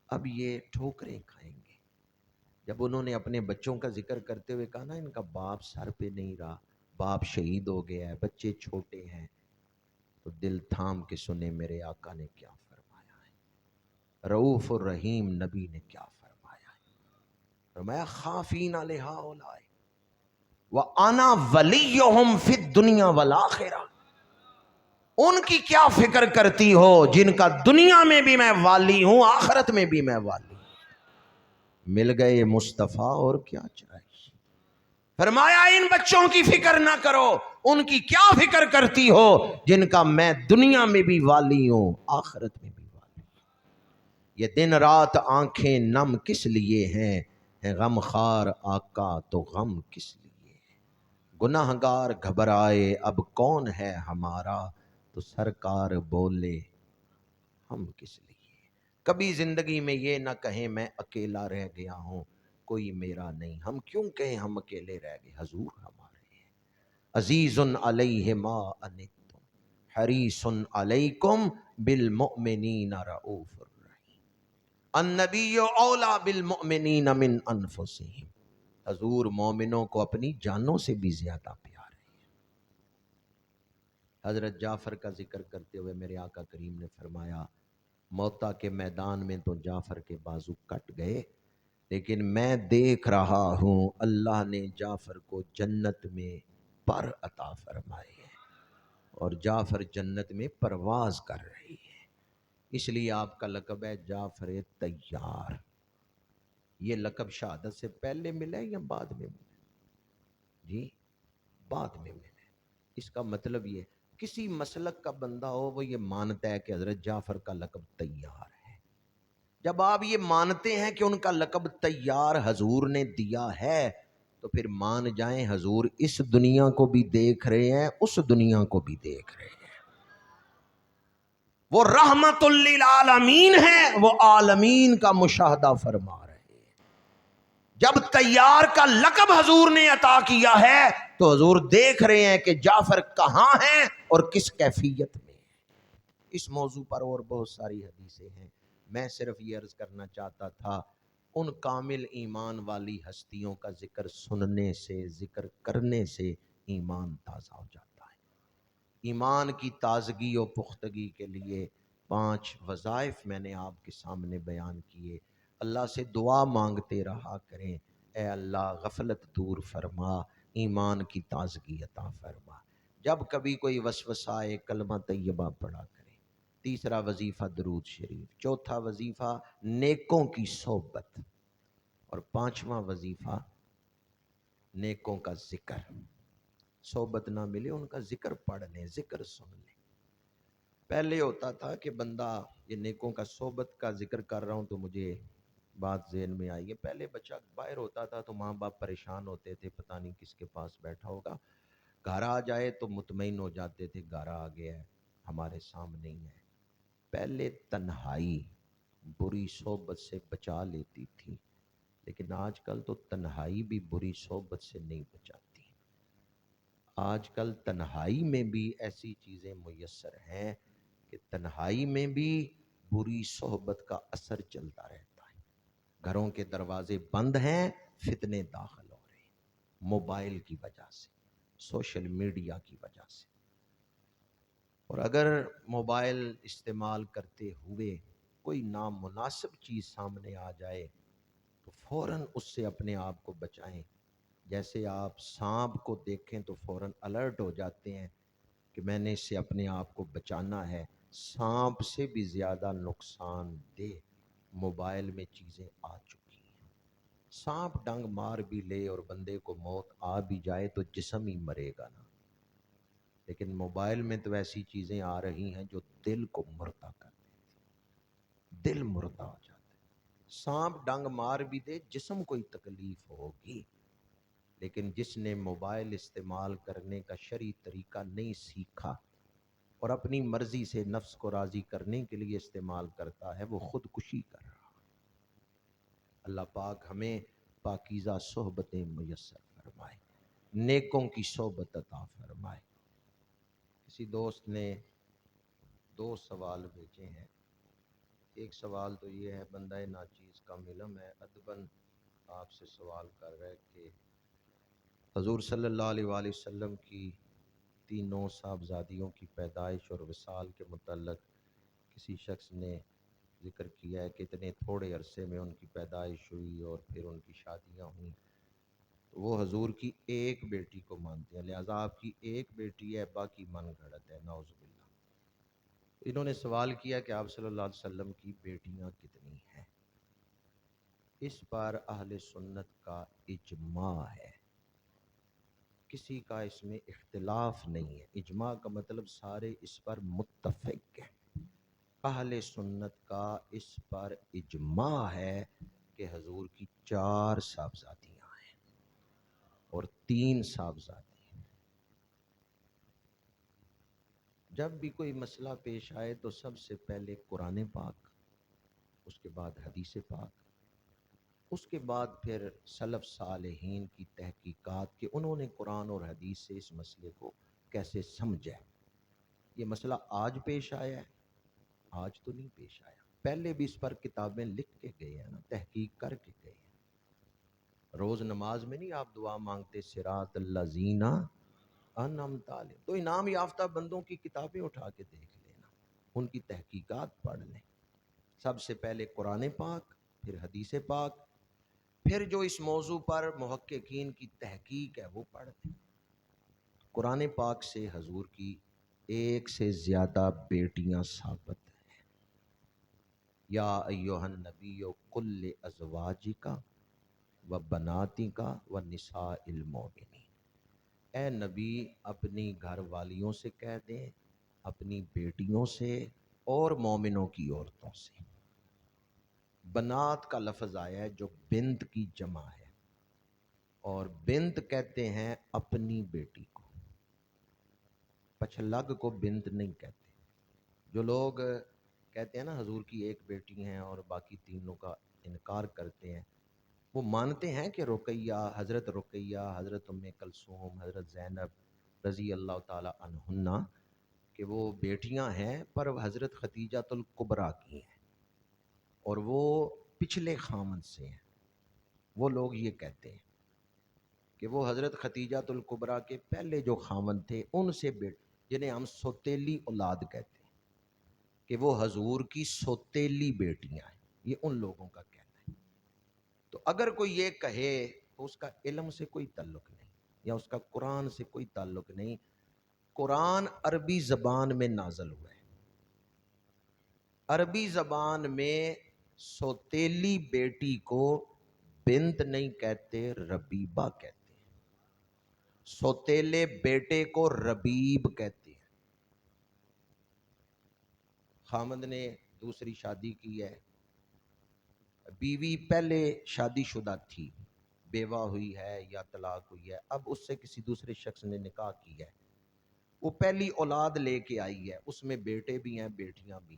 A: اب یہ ٹھوکریں کھائیں گے۔ جب انہوں نے اپنے بچوں کا ذکر کرتے ہوئے کہا نا ان کا باپ سر پہ نہیں رہا، باپ شہید ہو گیا ہے، بچے چھوٹے ہیں، تو دل تھام کے سنے میرے آقا نے کیا فرمایا ہے، رؤوف الرحیم نبی نے کیا فرمایا ہے، فرمایا خافین علیہا اولائے وَأَنَا وَلِيُّهُمْ فِي الدُّنْيَا وَالْآخِرَةِ، ان کی کیا فکر کرتی ہو جن کا دنیا میں بھی میں والی ہوں، آخرت میں بھی میں والی ہوں۔ مل گئے مصطفیٰ اور کیا چاہیے۔ فرمایا ان بچوں کی فکر نہ کرو، ان کی کیا فکر کرتی ہو جن کا میں دنیا میں بھی والی ہوں، آخرت میں بھی والی ہوں۔ یہ دن رات آنکھیں نم کس لیے ہیں، ہے غم خار آقا تو غم کس لیے ہے، گناہگار گھبرائے اب کون ہے ہمارا، تو سرکار بولے ہم کس لیے۔ کبھی زندگی میں یہ نہ کہیں میں اکیلا رہ گیا ہوں، کوئی میرا نہیں، ہم کیوں کہیں ہم اکیلے رہ گئے، حضور ہمارے ہیں۔ عزیز علیہ ما عنتم حریص علیکم بالمؤمنین رؤوف الرحیم، النبی اولیٰ بالمؤمنین من انفسہم، حضور مومنوں کو اپنی جانوں سے بھی زیادہ پیارے ہیں۔ حضرت جعفر کا ذکر کرتے ہوئے میرے آقا کریم نے فرمایا موتا کے میدان میں تو جعفر کے بازو کٹ گئے، لیکن میں دیکھ رہا ہوں اللہ نے جعفر کو جنت میں پر عطا فرمائے ہیں، اور جعفر جنت میں پرواز کر رہی ہے، اس لیے آپ کا لقب ہے جعفر طیار۔ یہ لقب شہادت سے پہلے ملا ہے یا بعد میں ملا؟ جی بعد میں ملا ہے۔ اس کا مطلب یہ کسی مسلک کا بندہ ہو وہ یہ مانتا ہے کہ حضرت جعفر کا لقب طیار ہے۔ جب آپ یہ مانتے ہیں کہ ان کا لقب طیار حضور نے دیا ہے تو پھر مان جائیں حضور اس دنیا کو بھی دیکھ رہے ہیں، اس دنیا کو بھی دیکھ رہے ہیں۔ وہ رحمت للعالمین ہے، وہ عالمین کا مشاہدہ فرما رہے ہیں۔ جب طیار کا لقب حضور نے عطا کیا ہے تو حضور دیکھ رہے ہیں کہ جعفر کہاں ہیں اور کس کیفیت میں ہیں۔ اس موضوع پر اور بہت ساری حدیثیں ہیں، میں صرف یہ عرض کرنا چاہتا تھا ان کامل ایمان والی ہستیوں کا ذکر سننے سے، ذکر کرنے سے ایمان تازہ ہو جاتا ہے۔ ایمان کی تازگی و پختگی کے لیے 5 وظائف میں نے آپ کے سامنے بیان کیے۔ اللہ سے دعا مانگتے رہا کریں، اے اللہ غفلت دور فرما، ایمان کی تازگی عطا فرما۔ جب کبھی کوئی وسوسہ آئے کلمہ طیبہ پڑھا کریں۔ تیسرا وظیفہ درود شریف، چوتھا وظیفہ نیکوں کی صحبت، اور 5واں وظیفہ نیکوں کا ذکر۔ صحبت نہ ملے ان کا ذکر پڑھ لیں، ذکر سن لیں۔ پہلے ہوتا تھا کہ بندہ، یہ نیکوں کا صحبت کا ذکر کر رہا ہوں تو مجھے بات ذہن میں آئی ہے، پہلے بچہ باہر ہوتا تھا تو ماں باپ پریشان ہوتے تھے، پتہ نہیں کس کے پاس بیٹھا ہوگا، گھر آ جائے تو مطمئن ہو جاتے تھے، گھر آ گیا ہے، ہمارے سامنے ہی ہے۔ پہلے تنہائی بری صحبت سے بچا لیتی تھی، لیکن آج کل تو تنہائی بھی بری صحبت سے نہیں بچاتی۔ آج کل تنہائی میں بھی ایسی چیزیں میسر ہیں کہ تنہائی میں بھی بری صحبت کا اثر چلتا رہتا ہے۔ گھروں کے دروازے بند ہیں، فتنے داخل ہو رہے ہیں، موبائل کی وجہ سے، سوشل میڈیا کی وجہ سے۔ اور اگر موبائل استعمال کرتے ہوئے کوئی نامناسب چیز سامنے آ جائے تو فوراً اس سے اپنے آپ کو بچائیں۔ جیسے آپ سانپ کو دیکھیں تو فوراً الرٹ ہو جاتے ہیں کہ میں نے اس سے اپنے آپ کو بچانا ہے۔ سانپ سے بھی زیادہ نقصان دہ موبائل میں چیزیں آ چکی ہیں۔ سانپ ڈنگ مار بھی لے اور بندے کو موت آ بھی جائے تو جسم ہی مرے گا نا، لیکن موبائل میں تو ایسی چیزیں آ رہی ہیں جو دل کو مردہ کر دیتی، دل مردہ ہو جاتا ہے۔ سانپ ڈنگ مار بھی دے، جسم کوئی تکلیف ہوگی، لیکن جس نے موبائل استعمال کرنے کا شرعی طریقہ نہیں سیکھا اور اپنی مرضی سے نفس کو راضی کرنے کے لیے استعمال کرتا ہے، وہ خودکشی کر رہا ہے۔ اللہ پاک ہمیں پاکیزہ صحبتیں میسر فرمائے، نیکوں کی صحبت عطا فرمائے۔ کسی دوست نے 2 سوال بھیجے ہیں۔ ایک سوال تو یہ ہے، بندہ ناچیز کا علم ہے، ادباً آپ سے سوال کر رہے کہ حضور صلی اللہ علیہ وآلہ وسلم کی تینوں صاحبزادیوں کی پیدائش اور وصال کے متعلق کسی شخص نے ذکر کیا ہے کہ اتنے تھوڑے عرصے میں ان کی پیدائش ہوئی اور پھر ان کی شادیاں ہوئیں، تو وہ حضور کی ایک بیٹی کو مانتے ہیں، لہذا آپ کی ایک بیٹی ہے، باقی من گھڑت ہے، نعوذ باللہ۔ انہوں نے سوال کیا کہ آپ صلی اللہ علیہ وسلم کی بیٹیاں کتنی ہیں؟ اس پر اہل سنت کا اجماع ہے، کسی کا اس میں اختلاف نہیں ہے۔ اجماع کا مطلب سارے اس پر متفق ہیں۔ اہل سنت کا اس پر اجماع ہے کہ حضور کی 4 صاحبزادیاں ہیں اور 3 صاحبزادی ہیں۔ جب بھی کوئی مسئلہ پیش آئے تو سب سے پہلے قرآن پاک، اس کے بعد حدیث پاک، اس کے بعد پھر سلف صالحین کی تحقیقات کہ انہوں نے قرآن اور حدیث سے اس مسئلے کو کیسے سمجھا ہے۔ یہ مسئلہ آج پیش آیا ہے؟ آج تو نہیں پیش آیا، پہلے بھی اس پر کتابیں لکھ کے گئے ہیں نا، تحقیق کر کے گئے ہیں۔ روز نماز میں نہیں آپ دعا مانگتے صراط الذین انعمت علیہم، تو انعام یافتہ بندوں کی کتابیں اٹھا کے دیکھ لینا، ان کی تحقیقات پڑھ لیں۔ سب سے پہلے قرآن پاک، پھر حدیث پاک، پھر جو اس موضوع پر محققین کی تحقیق ہے وہ پڑھ لیں۔ قرآن پاک سے حضور کی 1 سے زیادہ بیٹیاں ثابت ہیں۔ یا ایھا النبی قل لازواجک و بناتک و نساء المؤمنین، اے نبی اپنی گھر والیوں سے کہہ دیں، اپنی بیٹیوں سے اور مومنوں کی عورتوں سے۔ بنات کا لفظ آیا ہے جو بنت کی جمع ہے، اور بنت کہتے ہیں اپنی بیٹی کو، پچھلگ کو بنت نہیں کہتے۔ جو لوگ کہتے ہیں نا حضور کی 1 بیٹی ہیں اور باقی تینوں کا انکار کرتے ہیں، وہ مانتے ہیں کہ رقیہ، حضرت رقیہ، حضرت ام کلثوم، حضرت زینب رضی اللہ تعالی عنہن کہ وہ بیٹیاں ہیں، پر حضرت خدیجہ الکبریٰ کی ہیں، اور وہ پچھلے خامد سے ہیں، وہ لوگ یہ کہتے ہیں کہ وہ حضرت ختیجہ الکبریٰ کے پہلے جو خامد تھے ان سے جنہیں ہم سوتیلی اولاد کہتے ہیں، کہ وہ حضور کی سوتیلی بیٹیاں ہیں، یہ ان لوگوں کا کہنا ہے۔ تو اگر کوئی یہ کہے تو اس کا علم سے کوئی تعلق نہیں، یا اس کا قرآن سے کوئی تعلق نہیں۔ قرآن عربی زبان میں نازل ہوا ہے، عربی زبان میں سوتیلی بیٹی کو بنت نہیں کہتے، ربیبہ کہتے ہیں، سوتیلے بیٹے کو ربیب کہتے ہیں۔ خامد نے دوسری شادی کی ہے، بیوی پہلے شادی شدہ تھی، بیوہ ہوئی ہے یا طلاق ہوئی ہے، اب اس سے کسی دوسرے شخص نے نکاح کی ہے، وہ پہلی اولاد لے کے آئی ہے، اس میں بیٹے بھی ہیں بیٹیاں بھی،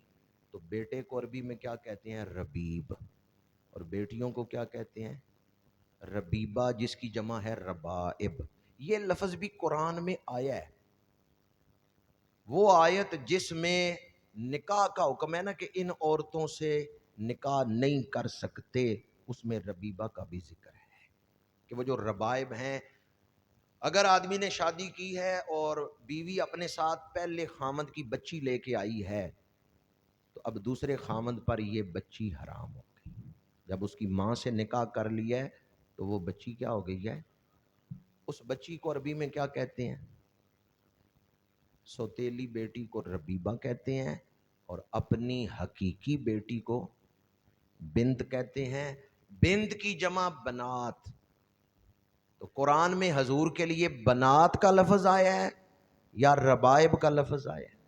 A: تو بیٹے کو عربی میں کیا کہتے ہیں؟ ربیب، اور بیٹیوں کو کیا کہتے ہیں؟ ربیبہ، جس کی جمع ہے ربائب۔ یہ لفظ بھی قرآن میں آیا ہے، وہ آیت جس میں نکاح کا حکم ہے نا کہ ان عورتوں سے نکاح نہیں کر سکتے، اس میں ربیبہ کا بھی ذکر ہے کہ وہ جو ربائب ہیں، اگر آدمی نے شادی کی ہے اور بیوی اپنے ساتھ پہلے خامد کی بچی لے کے آئی ہے تو اب دوسرے خامد پر یہ بچی حرام ہو گئی۔ جب اس کی ماں سے نکاح کر لیا ہے تو وہ بچی کیا ہو گئی ہے؟ اس بچی کو عربی میں کیا کہتے ہیں؟ سوتیلی بیٹی کو ربیبہ کہتے ہیں، اور اپنی حقیقی بیٹی کو بنت کہتے ہیں۔ بنت کی جمع بنات، تو قرآن میں حضور کے لیے بنات کا لفظ آیا ہے یا ربائب کا لفظ آیا ہے؟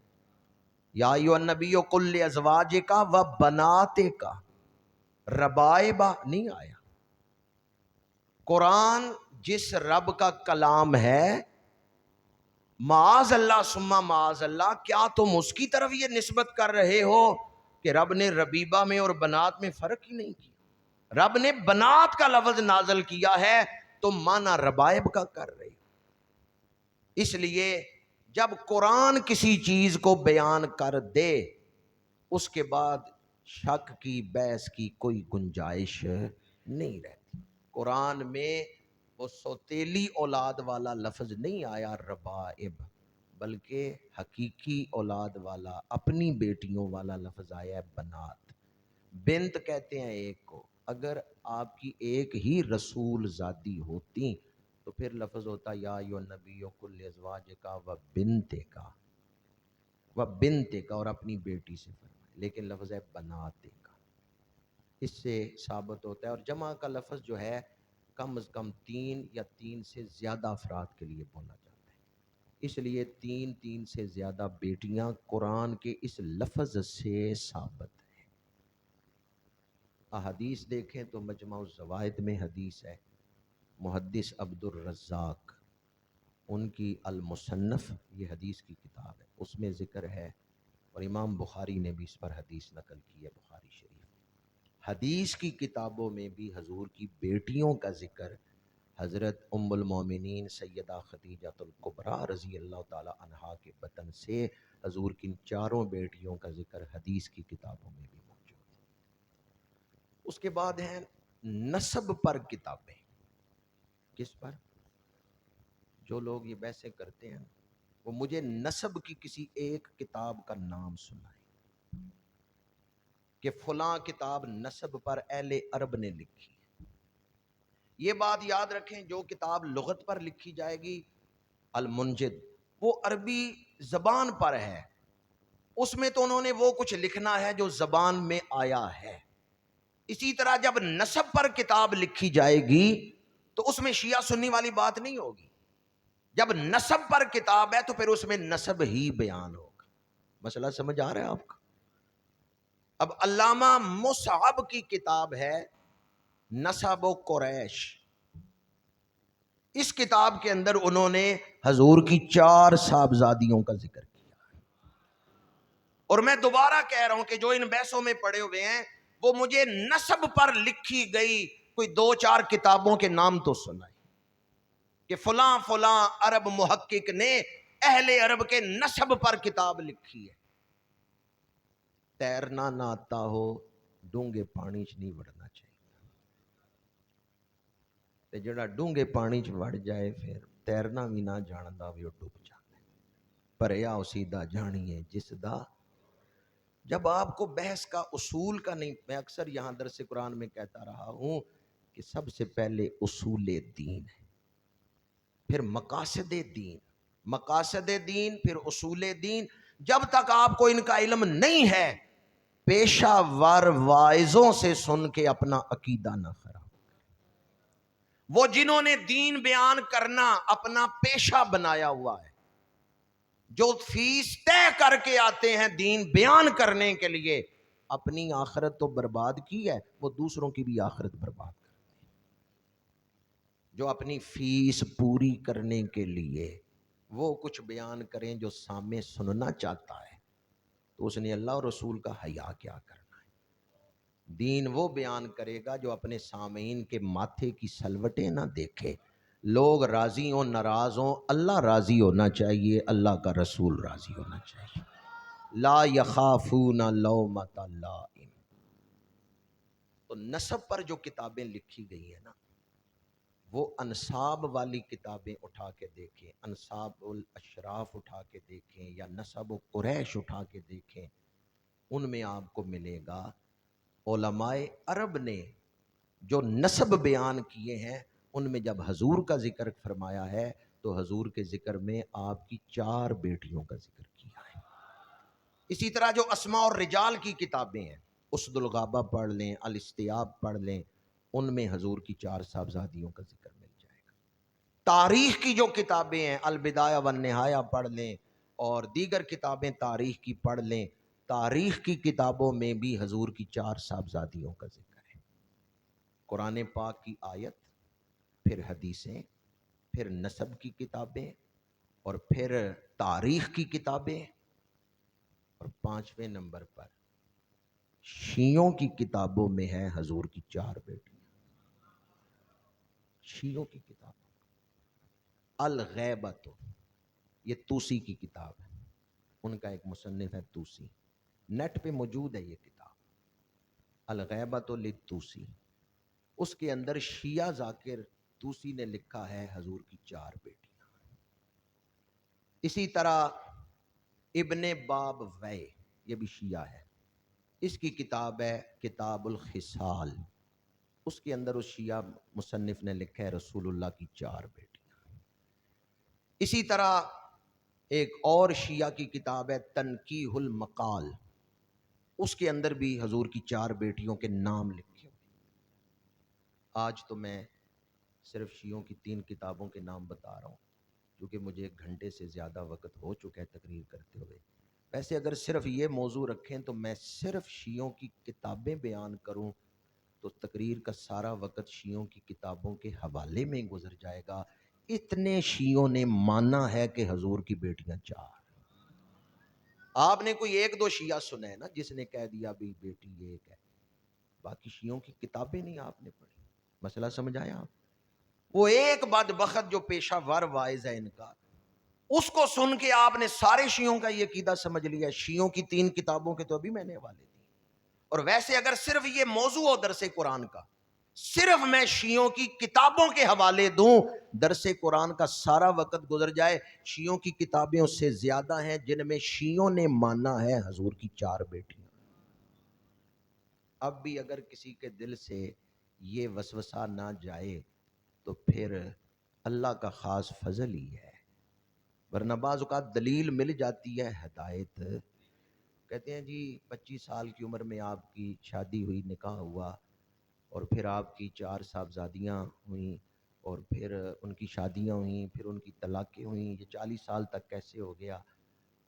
A: یا ایھا النبی قل لازواجک و بناتک، ربائبہ نہیں آیا۔ قرآن جس رب کا کلام ہے، معاذ اللہ ثم معاذ اللہ، کیا تم اس کی طرف یہ نسبت کر رہے ہو کہ رب نے ربیبہ میں اور بنات میں فرق ہی نہیں کیا؟ رب نے بنات کا لفظ نازل کیا ہے، تم مانا ربائب کا کر رہے ہو۔ اس لیے جب قرآن کسی چیز کو بیان کر دے اس کے بعد شک کی بحث کی کوئی گنجائش نہیں رہتی۔ قرآن میں وہ سوتیلی اولاد والا لفظ نہیں آیا ربائب، بلکہ حقیقی اولاد والا اپنی بیٹیوں والا لفظ آیا ہے بنات۔ بنت کہتے ہیں ایک کو، اگر آپ کی ایک ہی رسول زادی ہوتی تو پھر لفظ ہوتا یا ایھا النبی قل لازواجک و بنتک، و بنتک، اور اپنی بیٹی سے فرمائے، لیکن لفظ ہے بناتک۔ اس سے ثابت ہوتا ہے، اور جمع کا لفظ جو ہے کم از کم 3 یا 3 سے زیادہ افراد کے لیے بولا جاتا ہے، اس لیے 3 سے زیادہ بیٹیاں قرآن کے اس لفظ سے ثابت ہیں۔ احادیث دیکھیں تو مجمع الزوائد میں حدیث ہے، محدث عبد الرزاق ان کی المصنف، یہ حدیث کی کتاب ہے، اس میں ذکر ہے، اور امام بخاری نے بھی اس پر حدیث نقل کی ہے، بخاری شریف۔ حدیث کی کتابوں میں بھی حضور کی بیٹیوں کا ذکر، حضرت ام المومنین سیدہ خدیجہ الکبریٰ رضی اللہ تعالی عنہا کے بطن سے حضور کی 4 بیٹیوں کا ذکر حدیث کی کتابوں میں بھی موجود ہے۔ اس کے بعد ہیں نسب پر کتابیں۔ کس پر؟ جو لوگ یہ بحثیں کرتے ہیں وہ مجھے نسب کی کسی ایک کتاب کا نام سنائیں کہ فلاں کتاب نسب پر اہل عرب نے لکھی ہے۔ یہ بات یاد رکھیں، جو کتاب لغت پر لکھی جائے گی المنجد، وہ عربی زبان پر ہے، اس میں تو انہوں نے وہ کچھ لکھنا ہے جو زبان میں آیا ہے۔ اسی طرح جب نسب پر کتاب لکھی جائے گی تو اس میں شیعہ سنی والی بات نہیں ہوگی۔ جب نسب پر کتاب ہے تو پھر اس میں نسب ہی بیان ہوگا۔ مسئلہ سمجھ آ رہا ہے آپ کا؟ اب علامہ مصعب کی کتاب ہے نسب و قریش، اس کتاب کے اندر انہوں نے حضور کی 4 صاحبزادیوں کا ذکر کیا، اور میں دوبارہ کہہ رہا ہوں کہ جو ان بحثوں میں پڑے ہوئے ہیں وہ مجھے نسب پر لکھی گئی کوئی 2-4 کتابوں کے نام تو سنائیں کہ فلاں فلاں عرب محقق نے اہل عرب کے نسب پر کتاب لکھی ہے۔ تیرنا نہ آتا ہو ڈونگے پانی چ نہیں وڑنا تے جڑا ڈونگے پانی چ وڑ جائے پھر تیرنا بھی نہ جاندا بھی وہ ڈوب جاندا ہے۔ پریا اسی دا جانیے جس دا، جب آپ کو بحث کا اصول کا نہیں، میں اکثر یہاں درس قرآن میں کہتا رہا ہوں کہ سب سے پہلے اصول دین ہے، پھر مقاصد دین، مقاصد دین پھر اصول دین۔ جب تک آپ کو ان کا علم نہیں ہے، پیشہ ور واعظوں سے سن کے اپنا عقیدہ نہ خراب۔ وہ جنہوں نے دین بیان کرنا اپنا پیشہ بنایا ہوا ہے، جو فیس طے کر کے آتے ہیں دین بیان کرنے کے لیے، اپنی آخرت تو برباد کی ہے، وہ دوسروں کی بھی آخرت برباد کرتے ہیں۔ جو اپنی فیس پوری کرنے کے لیے وہ کچھ بیان کریں جو سامنے سننا چاہتا ہے، تو اس نے اللہ اور رسول کا حیا کیا کرنا ہے۔ دین وہ بیان کرے گا جو اپنے سامعین کے ماتھے کی سلوٹیں نہ دیکھے۔ لوگ راضی ہوں ناراض ہوں، اللہ راضی ہونا چاہیے، اللہ کا رسول راضی ہونا چاہیے۔ لا یخافون لومۃ لائم۔ تو نسب پر جو کتابیں لکھی گئی ہیں نا، وہ انساب والی کتابیں اٹھا کے دیکھیں، انساب الاشراف اٹھا کے دیکھیں یا نسب و قریش اٹھا کے دیکھیں، ان میں آپ کو ملے گا علماء عرب نے جو نسب بیان کیے ہیں، ان میں جب حضور کا ذکر فرمایا ہے تو حضور کے ذکر میں آپ کی 4 بیٹیوں کا ذکر کیا ہے۔ اسی طرح جو اسماء اور رجال کی کتابیں ہیں، اسد الغابہ پڑھ لیں، الاستیاب پڑھ لیں، ان میں حضور کی 4 صاحبزادیوں کا ذکر مل جائے گا۔ تاریخ کی جو کتابیں ہیں، البدایہ والنہایہ پڑھ لیں اور دیگر کتابیں تاریخ کی پڑھ لیں، تاریخ کی کتابوں میں بھی حضور کی 4 صاحبزادیوں کا ذکر ہے۔ قرآن پاک کی آیت، پھر حدیثیں، پھر نسب کی کتابیں، اور پھر تاریخ کی کتابیں، اور 5ویں نمبر پر شیعوں کی کتابوں میں ہے حضور کی 4 بیٹیاں۔ شیعوں کی کتاب الغیبۃ، یہ توسی کی کتاب ہے، ان کا ایک مصنف ہے توسی، نیٹ پہ موجود ہے یہ کتاب، الغیبۃ للطوسی۔ اس کے اندر شیعہ ذاکر توسی نے لکھا ہے حضور کی 4 بیٹیاں۔ اسی طرح ابن باب وے، یہ بھی شیعہ ہے، اس کی کتاب ہے کتاب الخصال، اس کے اندر اس شیعہ مصنف نے لکھا ہے رسول اللہ کی 4 بیٹیاں۔ اسی طرح ایک اور شیعہ کی کتاب ہے تنقیح المقال، اس کے اندر بھی حضور کی 4 بیٹیوں کے نام لکھے ہوئے۔ آج تو میں صرف شیعوں کی 3 کتابوں کے نام بتا رہا ہوں، کیونکہ مجھے 1 گھنٹے سے زیادہ وقت ہو چکا ہے تقریر کرتے ہوئے۔ ویسے اگر صرف یہ موضوع رکھیں تو میں صرف شیعوں کی کتابیں بیان کروں تو تقریر کا سارا وقت شیعوں کی کتابوں کے حوالے میں گزر جائے گا۔ اتنے شیعوں نے مانا ہے کہ حضور کی بیٹیاں 4۔ آپ نے کوئی 1-2 شیعہ سنا ہے نا جس نے کہہ دیا بھی بیٹی 1 ہے، باقی شیعوں کی کتابیں نہیں آپ نے پڑھی۔ مسئلہ سمجھ آیا آپ؟ وہ ایک بدبخت جو پیشہ ور واعظ ہے ان کا، اس کو سن کے آپ نے سارے شیعوں کا یہ عقیدہ سمجھ لیا۔ شیعوں کی 3 کتابوں کے تو ابھی میں نے حوالے دیے، اور ویسے اگر صرف یہ موضوع ہو درس قرآن کا، صرف میں شیعوں کی کتابوں کے حوالے دوں، درس قرآن کا سارا وقت گزر جائے، شیعوں کی کتابیں اس سے زیادہ ہیں جن میں شیعوں نے مانا ہے حضور کی 4 بیٹیاں۔ اب بھی اگر کسی کے دل سے یہ وسوسہ نہ جائے تو پھر اللہ کا خاص فضل ہی ہے، ورنہ بعض اوقات دلیل مل جاتی ہے ہدایت۔ کہتے ہیں جی 25 سال کی عمر میں آپ کی شادی ہوئی، نکاح ہوا، اور پھر آپ کی 4 صاحبزادیاں ہوئیں، اور پھر ان کی شادیاں ہوئیں، پھر ان کی طلاقیں ہوئیں، یہ 40 سال تک کیسے ہو گیا؟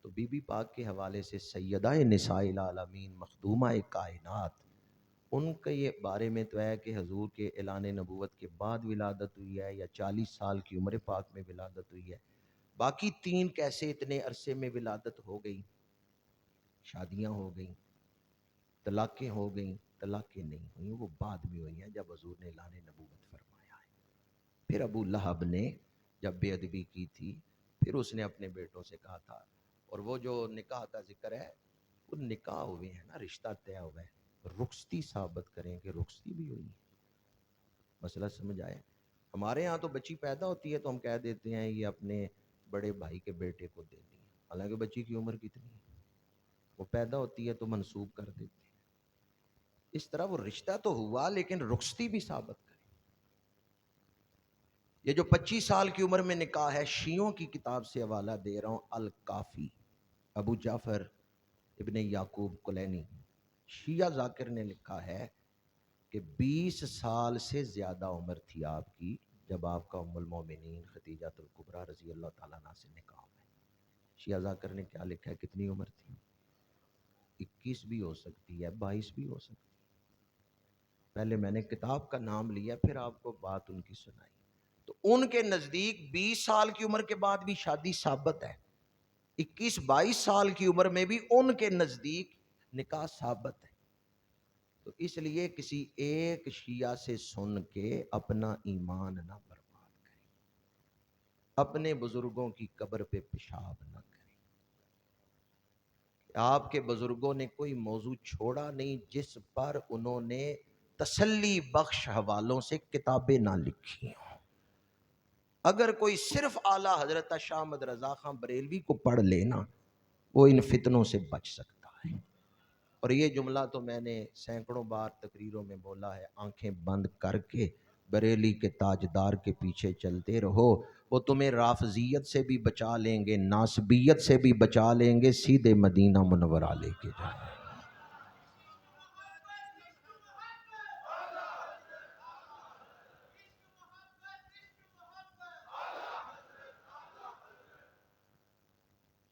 A: تو بی بی پاک کے حوالے سے سیدہ نساء العالمین مخدومہ کائنات، ان کے یہ بارے میں تو ہے کہ حضور کے اعلان نبوت کے بعد ولادت ہوئی ہے یا 40 سال کی عمر پاک میں ولادت ہوئی ہے۔ باقی 3 کیسے اتنے عرصے میں ولادت ہو گئی، شادیاں ہو گئیں، طلاقیں ہو گئیں؟ طلاقیں نہیں ہوئیں، وہ بعد میں ہوئی ہیں جب حضور نے اعلان نبوت فرمایا ہے۔ پھر ابو لہب نے جب بے ادبی کی تھی، پھر اس نے اپنے بیٹوں سے کہا تھا، اور وہ جو نکاح کا ذکر ہے وہ نکاح ہوئے ہیں نا، رشتہ طے ہوا ہے، رخصتی ثابت کریں کہ رخصتی بھی ہوئی ہے۔ مسئلہ سمجھ آئے؟ ہمارے ہاں تو بچی پیدا ہوتی ہے تو ہم کہہ دیتے ہیں یہ اپنے بڑے بھائی کے بیٹے کو دے دی، حالانکہ بچی کی عمر کتنی ہے، وہ پیدا ہوتی ہے تو منسوب کر دیتے ہیں۔ اس طرح وہ رشتہ تو ہوا لیکن رخصتی بھی ثابت کرے۔ یہ جو 25 سال کی عمر میں نکاح ہے، شیعوں کی کتاب سے حوالہ دے رہا ہوں، الکافی، ابو جعفر ابن یعقوب کلینی، شیعہ ذاکر نے لکھا ہے کہ 20 سال سے زیادہ عمر تھی آپ کی جب آپ کا ام المومنین خدیجہ الکبریٰ رضی اللہ تعالیٰ عنہ سے نکاح ہے۔ شیعہ ذاکر نے کیا لکھا ہے، کتنی عمر تھی؟ 21 بھی ہو سکتی ہے، 22 بھی ہو سکتی ہے۔ پہلے میں نے کتاب کا نام لیا پھر آپ کو بات ان کی سنائی۔ تو ان کے نزدیک 20 سال کی عمر کے بعد بھی شادی ثابت ہے، 21-22 سال کی عمر میں بھی ان کے نزدیک نکاح ثابت ہے۔ تو اس لیے کسی ایک شیعہ سے سن کے اپنا ایمان نہ برباد کریں، اپنے بزرگوں کی قبر پہ پیشاب نہ کریں۔ آپ کے بزرگوں نے کوئی موضوع چھوڑا نہیں جس پر انہوں نے تسلی بخش حوالوں سے کتابیں نہ لکھی ہوں۔ اگر کوئی صرف اعلیٰ حضرت شاہ احمد رضا خان بریلوی کو پڑھ لینا، وہ ان فتنوں سے بچ سکتا ہے۔ اور یہ جملہ تو میں نے سینکڑوں بار تقریروں میں بولا ہے، آنکھیں بند کر کے بریلی کے تاجدار کے پیچھے چلتے رہو، وہ تمہیں رافضیت سے بھی بچا لیں گے، ناصبیت سے بھی بچا لیں گے، سیدھے مدینہ منورہ لے کے جائیں گے۔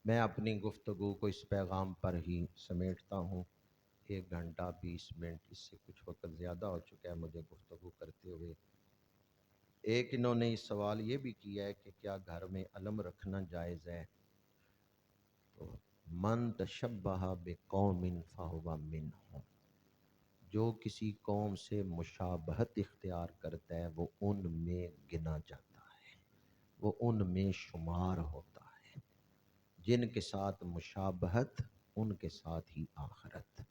A: میں اپنی گفتگو کو اس پیغام پر ہی سمیٹتا ہوں۔ 1 گھنٹہ 20 منٹ، اس سے کچھ وقت زیادہ ہو چکا ہے مجھے گفتگو کرتے ہوئے۔ ایک انہوں نے اس سوال یہ بھی کیا ہے کہ کیا گھر میں علم رکھنا جائز ہے؟ تو من تشبہ بقوم فہو منہم، جو کسی قوم سے مشابہت اختیار کرتا ہے وہ ان میں گنا جاتا ہے، وہ ان میں شمار ہوتا ہے۔ جن کے ساتھ مشابہت ان کے ساتھ ہی آخرت۔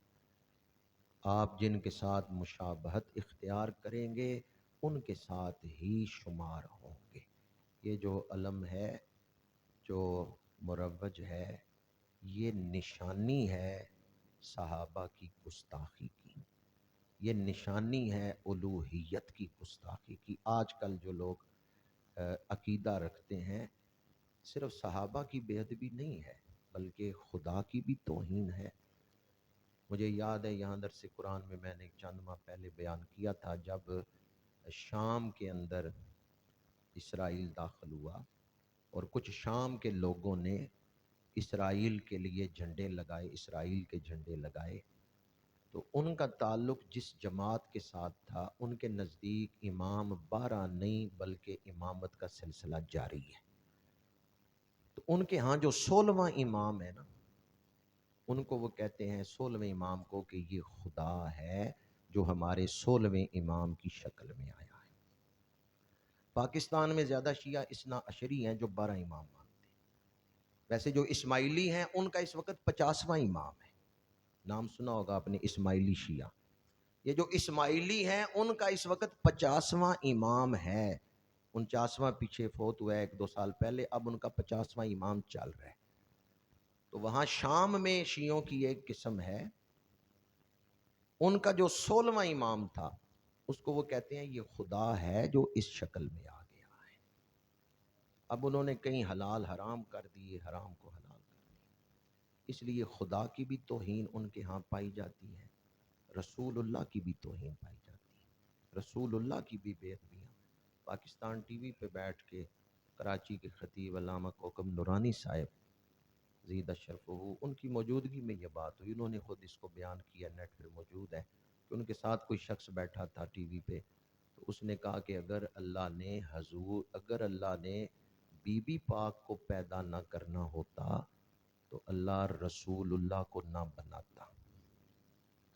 A: آپ جن کے ساتھ مشابہت اختیار کریں گے ان کے ساتھ ہی شمار ہوں گے۔ یہ جو علم ہے، جو مروج ہے، یہ نشانی ہے صحابہ کی گستاخی کی، یہ نشانی ہے الوہیت کی گستاخی کی۔ آج کل جو لوگ عقیدہ رکھتے ہیں، صرف صحابہ کی بے ادبی نہیں ہے بلکہ خدا کی بھی توہین ہے۔ مجھے یاد ہے یہاں درس قرآن میں میں نے چند ماہ پہلے بیان کیا تھا، جب شام کے اندر اسرائیل داخل ہوا اور کچھ شام کے لوگوں نے اسرائیل کے لیے جھنڈے لگائے، اسرائیل کے جھنڈے لگائے، تو ان کا تعلق جس جماعت کے ساتھ تھا، ان کے نزدیک امام 12 نہیں بلکہ امامت کا سلسلہ جاری ہے۔ تو ان کے ہاں جو 16واں امام ہے نا، ان کو وہ کہتے ہیں 16ویں امام کو کہ یہ خدا ہے جو ہمارے 16ویں امام کی شکل میں آیا ہے۔ پاکستان میں زیادہ شیعہ اثنا عشری ہیں جو 12 امام مانتے ہیں۔ ویسے جو اسماعیلی ہیں ان کا اس وقت 50واں امام ہے، نام سنا ہوگا آپ نے اسماعیلی شیعہ۔ یہ جو اسماعیلی ہیں ان کا اس وقت 50واں امام ہے، 49واں پیچھے فوت ہوا ہے 1-2 سال پہلے، اب ان کا 50واں امام چل رہا ہے۔ تو وہاں شام میں شیعوں کی ایک قسم ہے، ان کا جو 16واں امام تھا اس کو وہ کہتے ہیں یہ خدا ہے جو اس شکل میں آ گیا ہے۔ اب انہوں نے کہیں حلال حرام کر دیے، حرام کو حلال کر دیا، اس لیے خدا کی بھی توہین ان کے ہاں پائی جاتی ہے، رسول اللہ کی بھی توہین پائی جاتی ہے، رسول اللہ کی بھی بے ادبیاں۔ پاکستان ٹی وی پہ بیٹھ کے کراچی کے خطیب علامہ کوکب نورانی صاحب زید اشرف ہو، ان کی موجودگی میں یہ بات ہوئی، انہوں نے خود اس کو بیان کیا، نیٹ پہ موجود ہے کہ ان کے ساتھ کوئی شخص بیٹھا تھا ٹی وی پہ، تو اس نے کہا کہ اگر اللہ نے بی بی پاک کو پیدا نہ کرنا ہوتا تو اللہ رسول اللہ کو نہ بناتا۔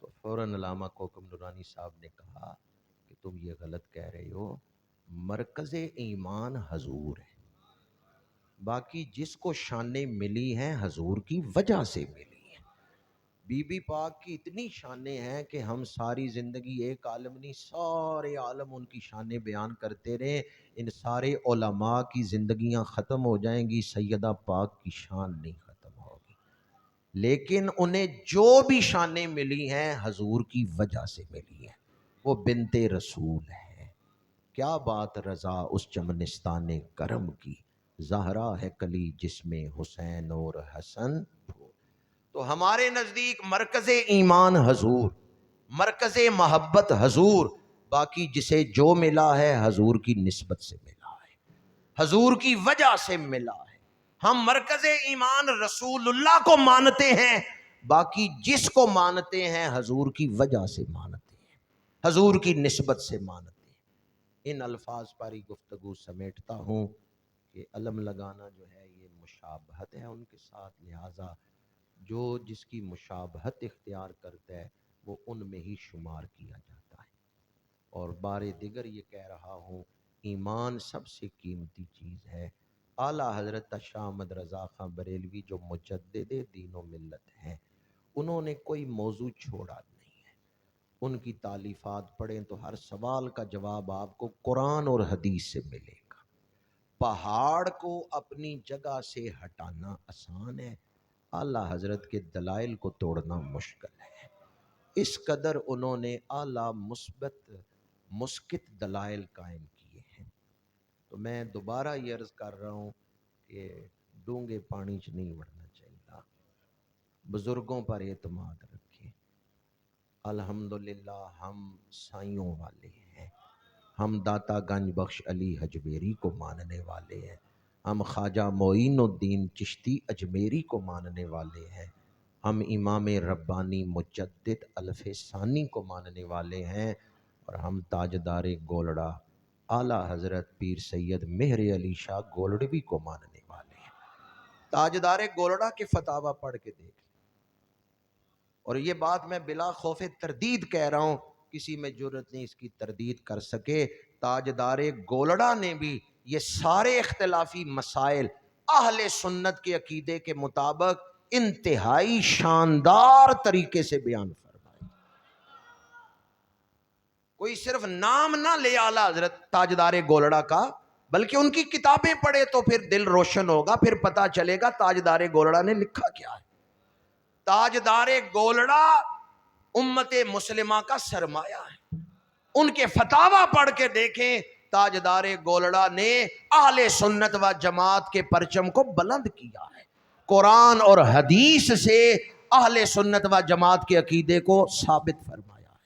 A: تو فوراً علامہ کوکب نورانی صاحب نے کہا کہ تم یہ غلط کہہ رہے ہو، مرکز ایمان حضور ہے، باقی جس کو شانیں ملی ہیں حضور کی وجہ سے ملی ہیں۔ بی بی پاک کی اتنی شانیں ہیں کہ ہم ساری زندگی ایک عالم نہیں سارے عالم ان کی شانیں بیان کرتے رہیں، ان سارے علماء کی زندگیاں ختم ہو جائیں گی، سیدہ پاک کی شان نہیں ختم ہوگی۔ لیکن انہیں جو بھی شانیں ملی ہیں حضور کی وجہ سے ملی ہیں، وہ بنت رسول ہے۔ کیا بات رضا اس چمنستان کرم کی، زہرا ہے کلی جس میں حسین اور حسن پھول۔ تو ہمارے نزدیک مرکز ایمان حضور، مرکز محبت حضور، باقی جسے جو ملا ہے حضور کی نسبت سے ملا ہے، حضور کی وجہ سے ملا ہے۔ ہم مرکز ایمان رسول اللہ کو مانتے ہیں، باقی جس کو مانتے ہیں حضور کی وجہ سے مانتے ہیں، حضور کی نسبت سے مانتے ہیں۔ ان الفاظ پر ہی گفتگو سمیٹتا ہوں کہ علم لگانا جو ہے یہ مشابہت ہے ان کے ساتھ، لہٰذا جو جس کی مشابہت اختیار کرتا ہے وہ ان میں ہی شمار کیا جاتا ہے۔ اور بار دیگر یہ کہہ رہا ہوں، ایمان سب سے قیمتی چیز ہے۔ اعلیٰ حضرت شاہ احمد رضا خاں بریلوی جو مجدد دین و ملت ہیں، انہوں نے کوئی موضوع چھوڑا نہیں ہے۔ ان کی تالیفات پڑھیں تو ہر سوال کا جواب آپ کو قرآن اور حدیث سے ملے گا۔ پہاڑ کو اپنی جگہ سے ہٹانا آسان ہے، اعلیٰ حضرت کے دلائل کو توڑنا مشکل ہے۔ اس قدر انہوں نے اعلیٰ مثبت مسکت دلائل قائم کیے ہیں۔ تو میں دوبارہ یہ عرض کر رہا ہوں کہ ڈونگے پانی چ نہیں وڑنا چاہیے، بزرگوں پر اعتماد رکھیں۔ الحمدللہ ہم سائیوں والے ہیں، ہم داتا گنج بخش علی حجویری کو ماننے والے ہیں، ہم خواجہ معین الدین چشتی اجمیری کو ماننے والے ہیں، ہم امام ربانی مجدد الف ثانی کو ماننے والے ہیں، اور ہم تاجدار گولڑا اعلیٰ حضرت پیر سید مہر علی شاہ گولڑوی کو ماننے والے ہیں۔ تاجدار گولڑا کے فتاوی پڑھ کے دیکھ لیں، اور یہ بات میں بلا خوف تردید کہہ رہا ہوں، کسی میں جرت نہیں اس کی تردید کر سکے۔ تاجدار گولڑا نے بھی یہ سارے اختلافی مسائل اہل سنت کے عقیدے کے مطابق انتہائی شاندار طریقے سے بیان فرمائے۔ کوئی صرف نام نہ لے اعلیٰ حضرت تاجدار گولڑا کا، بلکہ ان کی کتابیں پڑھے تو پھر دل روشن ہوگا، پھر پتہ چلے گا تاجدار گولڑا نے لکھا کیا ہے۔ تاجدار گولڑا امت مسلمہ کا سرمایہ ہے، ان کے فتاوی پڑھ کے دیکھیں، تاجدار گولڑا نے اہل سنت و جماعت کے پرچم کو بلند کیا ہے، قرآن اور حدیث سے اہل سنت و جماعت کے عقیدے کو ثابت فرمایا ہے۔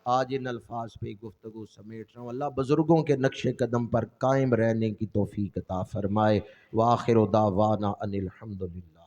A: آج ان الفاظ پہ گفتگو سمیٹ رہا ہوں، اللہ بزرگوں کے نقش قدم پر قائم رہنے کی توفیق عطا فرمائے۔ وآخر دعوانا ان الحمدللہ۔